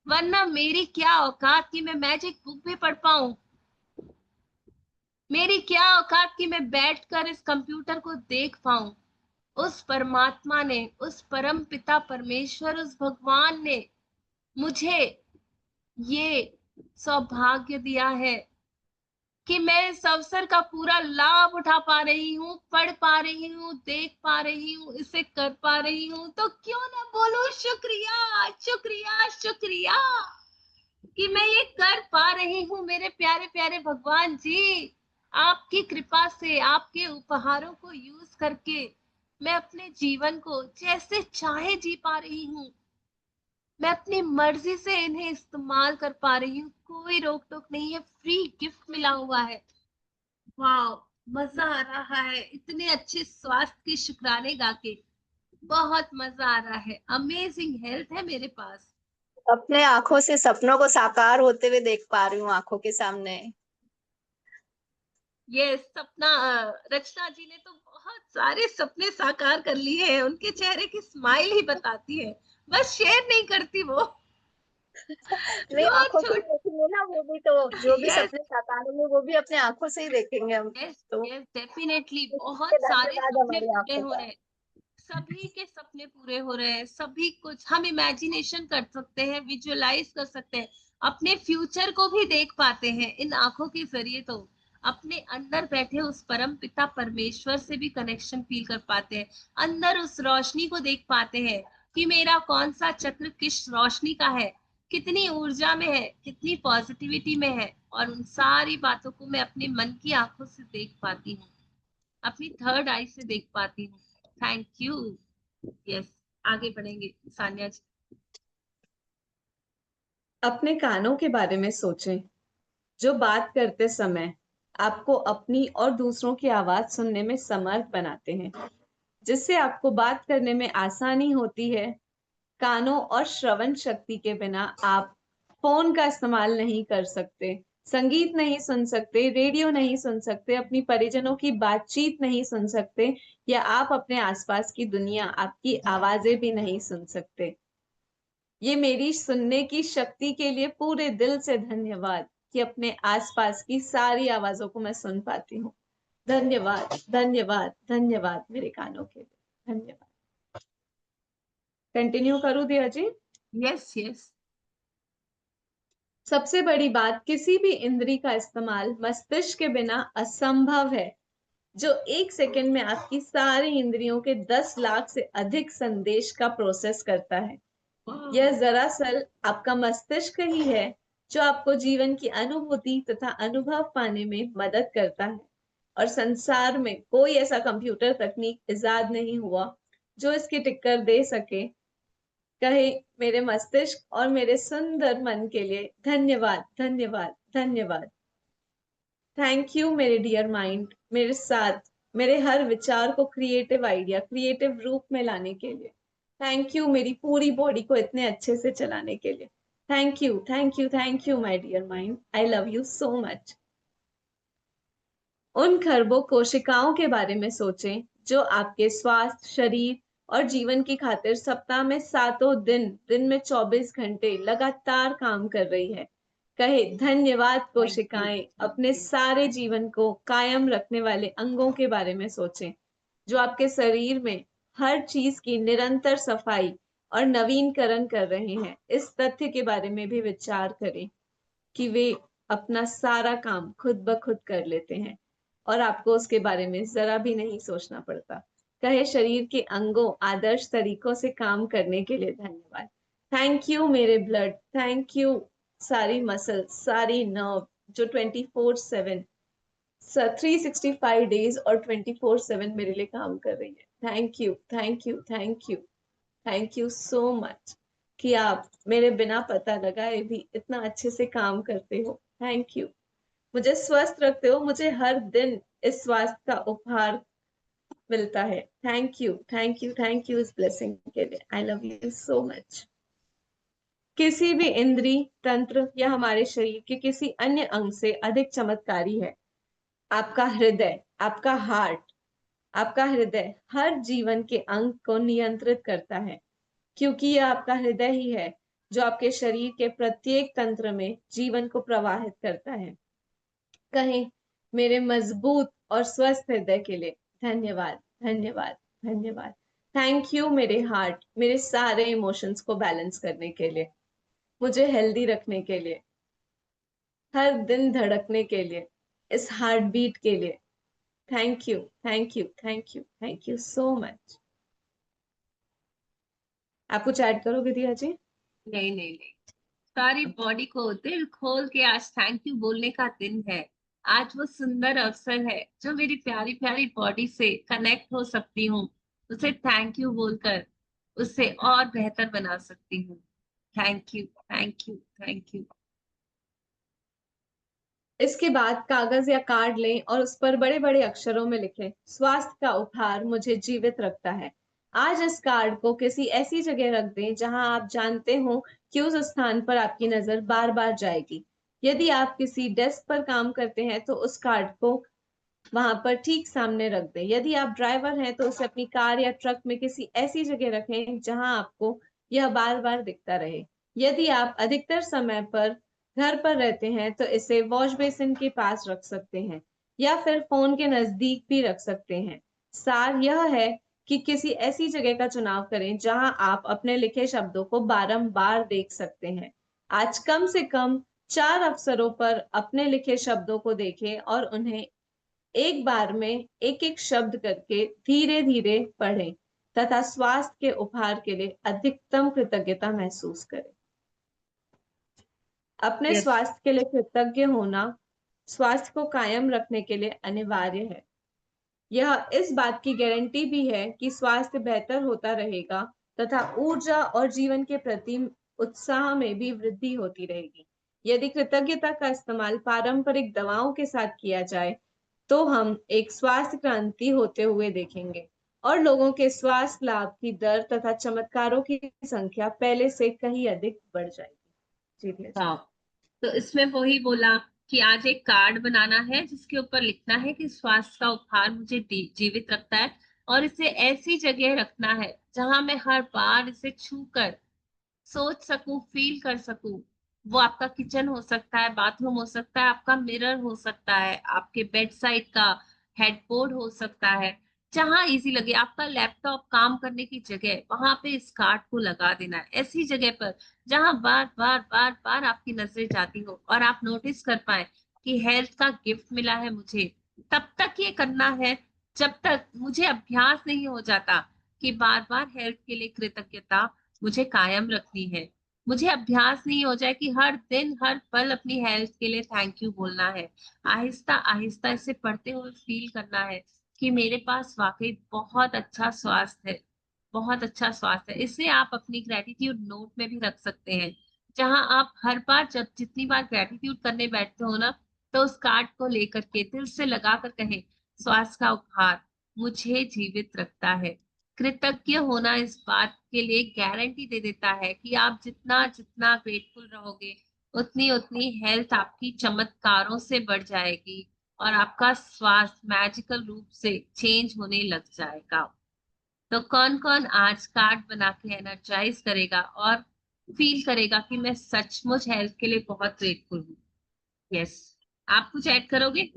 वरना मेरी क्या औकात कि मैं मैजिक बुक भी पढ़ पाऊं। मेरी क्या औकात कि मैं बैठकर इस कंप्यूटर को देख पाऊं। उस परमात्मा ने, उस परम पिता परमेश्वर, उस भगवान ने मुझे ये सौभाग्य दिया है कि मैं इस अवसर का पूरा लाभ उठा पा रही हूँ, पढ़ पा रही हूँ, देख पा रही हूँ, इसे कर पा रही हूँ। तो क्यों ना बोलूं शुक्रिया, शुक्रिया, शुक्रिया कि मैं ये कर पा रही हूँ। मेरे प्यारे प्यारे भगवान जी, आपकी कृपा से, आपके उपहारों को यूज करके मैं अपने जीवन को जैसे चाहे जी पा रही हूँ। मैं अपनी मर्जी से इन्हें इस्तेमाल कर पा रही हूँ, कोई रोक टोक नहीं है, फ्री गिफ्ट मिला हुआ है। वाह, मजा आ रहा है इतने अच्छे स्वास्थ्य के शुक्राने गा के। बहुत मजा आ रहा है, अमेजिंग हेल्थ है मेरे पास। अपने आंखों से सपनों को साकार होते हुए देख पा रही हूँ आंखों के सामने। ये सपना, रचना जी ने तो बहुत सारे सपने साकार कर लिए हैं, उनके चेहरे की स्माइल ही बताती है, बस शेयर नहीं करती वो। नहीं, जो आंखों से ही छोट देखेंगे ना वो भी, तो जो भी यस, सपने साकार होंगे वो भी अपने आंखों से ही देखेंगे हम। यस, तो यस, डेफिनेटली इसके बहुत सारे धन्यवाद सपने हमारी पूरे आंखों हो का। रहे हैं। सभी के सपने पूरे हो रहे हैं, सभी कुछ हम इमेजिनेशन कर सकते हैं, विजुअलाइज कर सकते हैं, अपने फ्यूचर को भी देख पाते हैं इन आंखों के जरिए। तो अपने अंदर बैठे उस परम पिता परमेश्वर से भी कनेक्शन फील कर पाते हैं, अंदर उस रोशनी को देख पाते हैं कि मेरा कौन सा चक्र किस रोशनी का है, कितनी ऊर्जा में है, कितनी पॉजिटिविटी में है। और उन सारी बातों को मैं अपने मन की आंखों से देख पाती हूँ, अपनी थर्ड आई से देख पाती हूँ। Thank you. यस, आगे बढ़ेंगे सान्या जी। अपने कानों के बारे में सोचें, जो बात करते समय आपको अपनी और दूसरों की आवाज सुनने में समर्थ बनाते हैं, जिससे आपको बात करने में आसानी होती है। कानों और श्रवण शक्ति के बिना आप फोन का इस्तेमाल नहीं कर सकते, संगीत नहीं सुन सकते, रेडियो नहीं सुन सकते, अपनी परिजनों की बातचीत नहीं सुन सकते, या आप अपने आसपास की दुनिया, आपकी आवाजें भी नहीं सुन सकते। ये मेरी सुनने की शक्ति के लिए पूरे दिल से धन्यवाद कि अपने आसपास की सारी आवाजों को मैं सुन पाती हूँ। धन्यवाद, धन्यवाद, धन्यवाद मेरे कानों के लिए। धन्यवाद। कंटिन्यू करूं दिया जी? Yes, yes. सबसे बड़ी बात, किसी भी इंद्री का इस्तेमाल मस्तिष्क के बिना असंभव है, जो 1 सेकंड में आपकी सारी इंद्रियों के 10 लाख से अधिक संदेश का प्रोसेस करता है। यह दरअसल आपका मस्तिष्क ही है जो आपको जीवन की अनुभूति तथा अनुभव पाने में मदद करता है। और संसार में कोई ऐसा कंप्यूटर तकनीक इजाद नहीं हुआ जो इसकी टक्कर दे सके। कहे मेरे मस्तिष्क और मेरे सुंदर मन के लिए धन्यवाद, धन्यवाद, धन्यवाद। थैंक यू मेरे डियर माइंड, मेरे साथ मेरे हर विचार को क्रिएटिव आइडिया, क्रिएटिव रूप में लाने के लिए। थैंक यू मेरी पूरी बॉडी को इतने अच्छे से चलाने के लिए। Thank you, thank you, thank you my dear mind. I love you so much. उन खरबों कोशिकाओं के बारे में सोचें जो आपके स्वास्थ्य, शरीर और जीवन की खातिर सप्ताह में सातों दिन में 24 घंटे लगातार काम कर रही है। कहे धन्यवाद कोशिकाएं। अपने सारे जीवन को कायम रखने वाले अंगों के बारे में सोचें जो आपके शरीर में हर चीज की निरंतर सफाई और नवीनकरण कर रहे हैं। इस तथ्य के बारे में भी विचार करें कि वे अपना सारा काम खुद ब खुद कर लेते हैं और आपको उसके बारे में जरा भी नहीं सोचना पड़ता। कहे शरीर के अंगों आदर्श तरीकों से काम करने के लिए धन्यवाद। थैंक यू मेरे ब्लड, थैंक यू सारी मसल, सारी नर्व जो 24/7 365 डेज और 24/7 मेरे लिए काम कर रही है। Thank you, thank you, thank you, thank you so much कि आप मेरे बिना पता लगाए भी इतना अच्छे से काम करते हो। Thank you. मुझे स्वस्थ रखते हो, मुझे हर दिन इस स्वास्थ्य का उपहार मिलता है। Thank you, thank you, thank you इस ब्लेसिंग के लिए। आई लव यू सो मच। किसी भी इंद्री तंत्र या हमारे शरीर के किसी अन्य अंग से अधिक चमत्कारी है आपका हृदय, आपका हार्ट। आपका हृदय हर जीवन के अंग को नियंत्रित करता है क्योंकि यह आपका हृदय ही है जो आपके शरीर के प्रत्येक तंत्र में जीवन को प्रवाहित करता है। कहें मेरे मजबूत और स्वस्थ हृदय के लिए धन्यवाद, धन्यवाद, धन्यवाद। थैंक यू मेरे हार्ट, मेरे सारे इमोशंस को बैलेंस करने के लिए, मुझे हेल्दी रखने के लिए, हर दिन धड़कने के लिए, इस हार्ट बीट के लिए। Thank you, thank you, thank you, thank you so much. आप कुछ ऐड करोगे दिया जी? नहीं नहीं नहीं, सारी बॉडी को दिल खोल के आज थैंक यू बोलने का दिन है। आज वो सुंदर अवसर है जो मेरी प्यारी प्यारी बॉडी से कनेक्ट हो सकती हूँ, उसे थैंक यू बोलकर उससे और बेहतर बना सकती हूँ। Thank you, thank you, thank you. इसके बाद कागज या कार्ड लें और उस पर बड़े बड़े अक्षरों में लिखें, स्वास्थ्य का उपहार मुझे जीवित रखता है। आज इस कार्ड को किसी ऐसी जगह रख दें जहां आप जानते हो कि उस स्थान पर आपकी नजर बार बार जाएगी। यदि आप किसी डेस्क पर काम करते हैं तो उस कार्ड को वहां पर ठीक सामने रख दें। यदि आप ड्राइवर हैं तो उसे अपनी कार या ट्रक में किसी ऐसी जगह रखें जहां आपको यह बार बार दिखता रहे। यदि आप अधिकतर समय पर घर पर रहते हैं तो इसे वॉश बेसिन के पास रख सकते हैं या फिर फोन के नजदीक भी रख सकते हैं। सार यह है कि किसी ऐसी जगह का चुनाव करें जहां आप अपने लिखे शब्दों को बारंबार देख सकते हैं। आज कम से कम 4 अवसरों पर अपने लिखे शब्दों को देखें और उन्हें एक बार में एक एक शब्द करके धीरे धीरे पढ़ें तथा स्वास्थ्य के उपहार के लिए अधिकतम कृतज्ञता महसूस करें। अपने यस। स्वास्थ्य के लिए कृतज्ञ होना स्वास्थ्य को कायम रखने के लिए अनिवार्य है। यह इस बात की गारंटी भी है कि स्वास्थ्य बेहतर होता रहेगा तथा ऊर्जा और जीवन के प्रति उत्साह में भी वृद्धि होती रहेगी। यदि कृतज्ञता का इस्तेमाल पारंपरिक दवाओं के साथ किया जाए तो हम एक स्वास्थ्य क्रांति होते हुए देखेंगे और लोगों के स्वास्थ्य लाभ की दर तथा चमत्कारों की संख्या पहले से कहीं अधिक बढ़ जाएगी। जी भैया। हाँ, तो इसमें वही बोला कि आज एक कार्ड बनाना है जिसके ऊपर लिखना है कि स्वास्थ्य का उपहार मुझे जीवित रखता है, और इसे ऐसी जगह रखना है जहां मैं हर बार इसे छू कर सोच सकूं, फील कर सकूं। वो आपका किचन हो सकता है, बाथरूम हो सकता है, आपका मिरर हो सकता है, आपके बेड साइड का हेडबोर्ड हो सकता है, जहां इजी लगे। आपका लैपटॉप, काम करने की जगह, वहां पे इस कार्ड को लगा देना है ऐसी जगह पर जहां बार बार बार बार आपकी नजरें जाती हो और आप नोटिस कर पाए कि हेल्थ का गिफ्ट मिला है मुझे। तब तक ये करना है जब तक मुझे अभ्यास नहीं हो जाता कि बार बार हेल्थ के लिए कृतज्ञता मुझे कायम रखनी है। मुझे अभ्यास नहीं हो जाए कि हर दिन हर पल अपनी हेल्थ के लिए थैंक यू बोलना है। आहिस्ता आहिस्ता इसे पढ़ते हुए फील करना है कि मेरे पास वाकई बहुत अच्छा स्वास्थ्य है, बहुत अच्छा स्वास्थ्य है। इसे आप अपनी ग्रेटिट्यूड नोट में भी रख सकते हैं, जहां आप हर बार जब जितनी बार ग्रेटिट्यूड करने बैठते हो ना, तो उस कार्ड को लेकर के दिल से लगा कर कहें, स्वास्थ्य का उपहार मुझे जीवित रखता है। कृतज्ञ होना इस बात के लिए गारंटी दे देता है कि आप जितना जितना ग्रेटफुल रहोगे, उतनी उतनी हेल्थ आपकी चमत्कारों से बढ़ जाएगी और आपका स्वास्थ्य मैजिकल रूप से चेंज होने लग जाएगा। तो कौन-कौन आज कार्ड बना के एनर्जाइज करेगा और फील करेगा कि मैं सचमुच हेल्थ के लिए बहुत ग्रेटफुल हूँ? यस, आप कुछ ऐड करोगे?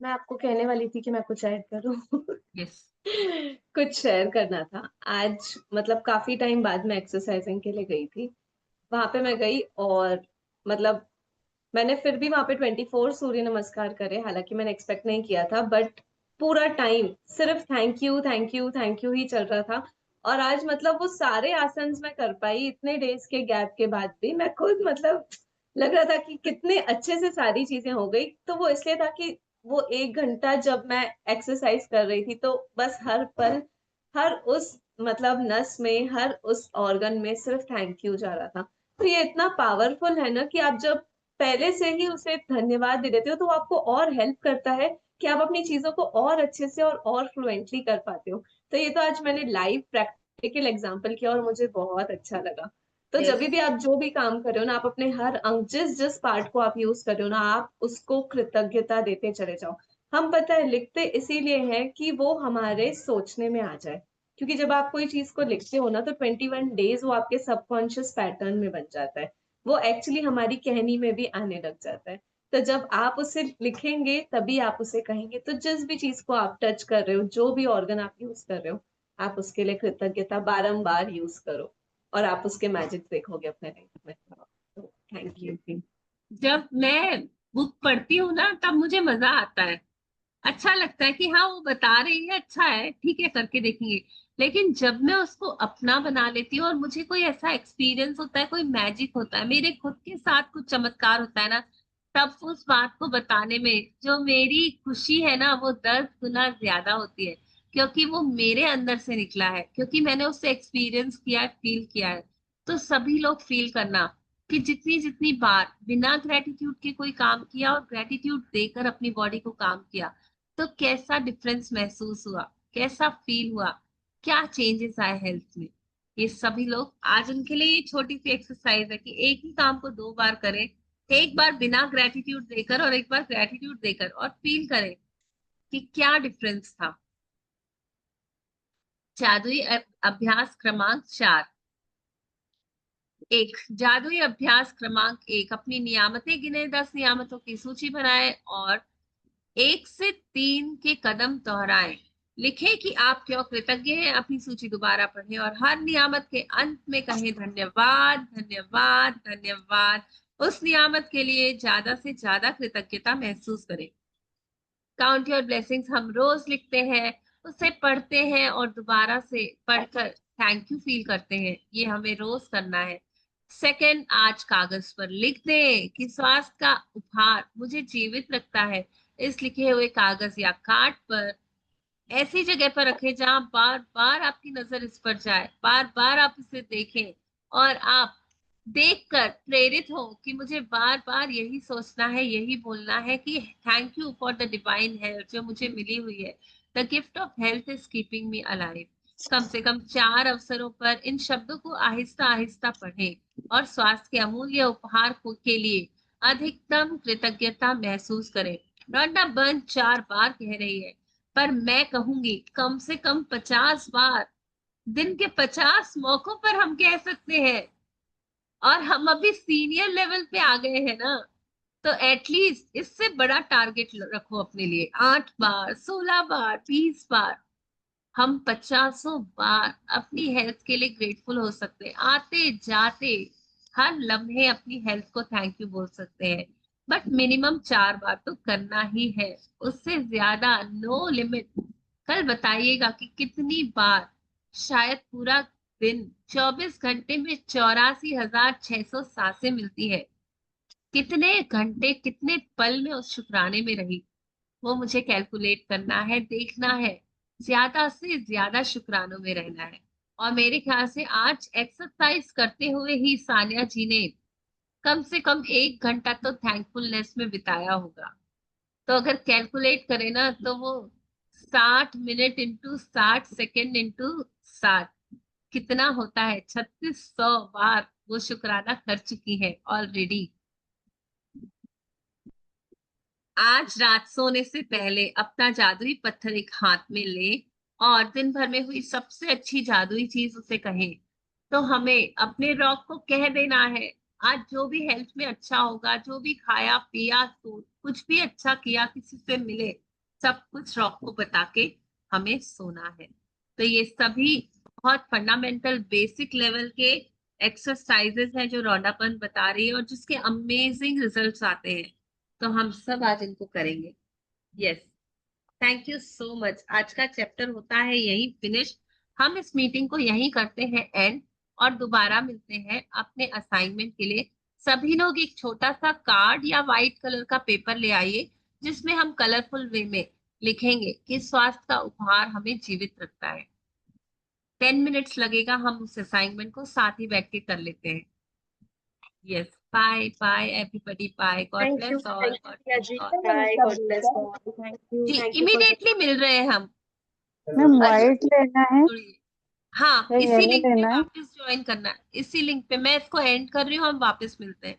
मैं आपको कहने वाली थी कि मैं कुछ ऐड करूँ। यस। कुछ शेयर करना था। आज मतलब काफ़ी टाइम बाद मैं एक्सरसाइज़िंग के लिए गई थी। वहाँ पे मैं गई और मतलब मैंने फिर भी वहाँ पे 24 सूर्य नमस्कार करे, हालाँकि मैंने एक्सपेक्ट नहीं किया था, बट पूरा टाइम सिर्फ thank you, thank you, thank you ही चल रहा था। और आज मतलब वो सारे आसन्स मैं कर पाई इतने डेज़ के गैप के बाद भी। मैं खुद मतलब लग रहा था कि कितने अच्छे से सारी चीज़ें हो गई। तो वो इसलिए था कि वो 1 घंटा जब मैं एक्सरसाइज़ कर रही थी, तो बस हर पल, हर उस मतलब नस में, हर उस ऑर्गन में सिर्फ थैंक यू जा रहा था। तो ये इतना पावरफुल है ना कि आप जब पहले से ही उसे धन्यवाद दे देते हो, तो वो आपको और हेल्प करता है कि आप अपनी चीज़ों को और अच्छे से और फ्लुएंटली कर पाते हो। तो ये तो आज मैंने लाइव प्रैक्टिकल एग्ज़ाम्पल किया और मुझे बहुत अच्छा लगा। तो यस। जभी भी आप जो भी काम कर रहे हो ना, आप अपने हर अंग जिस-जिस पार्ट को आप यूज़ कर रहे हो ना, आप उसको कृतज्ञता देते चले जाओ। हम पता है लिखते इसीलिए हैं कि वो हमारे सोचने में आ जाए। क्योंकि जब आप कोई चीज़ को लिखते हो ना, तो 21 डेज़ वो आपके सबकॉन्शियस पैटर्न में बन जाता है। वो एक्चुअली हमारी कहनी में भी आने लग जाता है। तो जब आप उसे लिखेंगे, तभी आप उसे कहेंगे। तो जिस भी चीज़ को आप टच कर रहे हो, जो भी ऑर्गन आप यूज़ कर रहे हो, आप उसके लिए कृतज्ञता बारंबार यूज़ करो और आप उसके मैजिक देखोगे अपने लाइफ में। तो थैंक यू। जब मैं बुक पढ़ती हूँ ना, तब मुझे मजा आता है। अच्छा लगता है कि हाँ, वो बता रही है, अच्छा है, ठीक है, करके देखेंगे। लेकिन जब मैं उसको अपना बना लेती हूँ और मुझे कोई ऐसा एक्सपीरियंस होता है, कोई मैजिक होता है, मेरे खुद के साथ कुछ चमत्कार होता है ना, तब उस बात को बताने में जो मेरी खुशी है ना, वो 10 गुना ज्यादा होती है। क्योंकि वो मेरे अंदर से निकला है, क्योंकि मैंने उससे एक्सपीरियंस किया है, फील किया है। तो सभी लोग फील करना कि जितनी जितनी बार बिना ग्रेटिट्यूड के कोई काम किया और ग्रेटिट्यूड देकर अपनी बॉडी को काम किया, तो कैसा डिफरेंस महसूस हुआ, कैसा फील हुआ, क्या चेंजेस आए हेल्थ में। ये सभी लोग आज उनके लिए ये छोटी सी एक्सरसाइज है कि एक ही काम को 2 बार करें, एक बार बिना ग्रेटिट्यूड देकर और एक बार ग्रेटिट्यूड देकर, और फील करें कि क्या डिफरेंस था। जादुई अभ्यास क्रमांक 4। एक, जादुई अभ्यास क्रमांक 1, अपनी नियामतें गिने, 10 नियामतों की सूची बनाए और 1 से 3 के कदम दोहराएं। लिखें कि आप क्यों कृतज्ञ हैं, अपनी सूची दोबारा पढ़ें और हर नियामत के अंत में कहें धन्यवाद, धन्यवाद, धन्यवाद। उस नियामत के लिए ज्यादा से ज्यादा कृतज्ञता महसूस करें। काउंट योर ब्लेसिंग्स हम रोज लिखते हैं, उसे पढ़ते हैं और दोबारा से पढ़कर थैंक यू फील करते हैं। ये हमें रोज करना है। सेकंड, आज कागज पर लिख दें कि स्वास्थ्य का उपहार मुझे जीवित रखता है। इस लिखे हुए कागज या कार्ड पर ऐसी जगह पर रखें जहां बार बार आपकी नजर इस पर जाए, बार बार आप इसे देखें और आप देखकर प्रेरित हो कि मुझे बार बार यही सोचना है, यही बोलना है कि thank you for the divine health जो मुझे मिली हुई है। The gift of health is keeping me alive. कम से कम 4 अवसरों पर इन शब्दों को आहिस्ता आहिस्ता पढ़ें और स्वास्थ्य के अमूल्य उपहार के लिए अधिकतम कृतज्ञता महसूस करें। रॉन्डा बर्न 4 बार कह रही है, पर मैं कहूंगी कम से कम 50 बार। दिन के 50 मौकों पर हम कह सकते हैं, और हम अभी सीनियर लेवल पे आ गए हैं ना, तो एटलीस्ट इससे बड़ा टारगेट रखो अपने लिए। 8 बार, 16 बार, 20 बार, हम 50 बार अपनी हेल्थ के लिए ग्रेटफुल हो सकते हैं। आते जाते हर लम्हे अपनी हेल्थ को थैंक यू बोल सकते हैं। बट मिनिमम 4 बार तो करना ही है, उससे ज्यादा नो लिमिट। कल बताइएगा कि कितनी बार शायद पूरा दिन 24 घंटे में 84,600 सांसें मिलती है। कितने घंटे कितने पल में उस शुक्राने में रही, वो मुझे कैलकुलेट करना है, देखना है, ज्यादा से ज्यादा शुक्रानों में रहना है। और मेरे ख्याल से आज एक्सरसाइज करते हुए ही सानिया जी ने कम से कम 1 घंटा तो थैंकफुलनेस में बिताया होगा। तो अगर कैलकुलेट करें ना तो वो 60 मिनट इंटू 60 सेकेंड इंटू 60 कितना होता है, 3600 बार वो शुक्राना कर चुकी है ऑलरेडी। आज रात सोने से पहले अपना जादुई पत्थर एक हाथ में ले और दिन भर में हुई सबसे अच्छी जादुई चीज उसे कहे। तो हमें अपने रॉक को कह देना है, आज जो भी हेल्थ में अच्छा होगा, जो भी खाया पिया, सो कुछ भी अच्छा किया, किसी से मिले, सब कुछ रॉक को बता के हमें सोना है। तो ये सभी बहुत फंडामेंटल बेसिक लेवल के एक्सरसाइजेस हैं जो रोनापन बता रही है और जिसके अमेजिंग रिजल्ट्स आते हैं। तो हम सब आज इनको करेंगे। Yes, thank you so much. आज का चैप्टर होता है यही फिनिश। हम इस मीटिंग को यही करते हैं एंड, और दोबारा मिलते हैं अपने असाइनमेंट के लिए। सभी लोग एक छोटा सा कार्ड या व्हाइट कलर का पेपर ले आइए, जिसमें हम कलरफुल वे में लिखेंगे कि स्वास्थ्य का उपहार हमें जीवित रखता है। 10 मिनट्स लगेगा, हम उस असाइनमेंट को साथ ही बैठ के कर लेते हैं। Yes, bye bye everybody, bye, God Thank you. Bless all, Thank you, God Priya bless ji. All. Bye. God bless all. Thank you. जी, Thank you for the immediately मिल रहे हैं हम। मैम आज व्हाइट लेना है जुड़िए। हाँ, या इसी येलो लिंक पे लेना है? वापस ज्वाइन करना है, इसी लिंक पे। मैं इसको एंड कर रही हूँ, हम वापस मिलते हैं।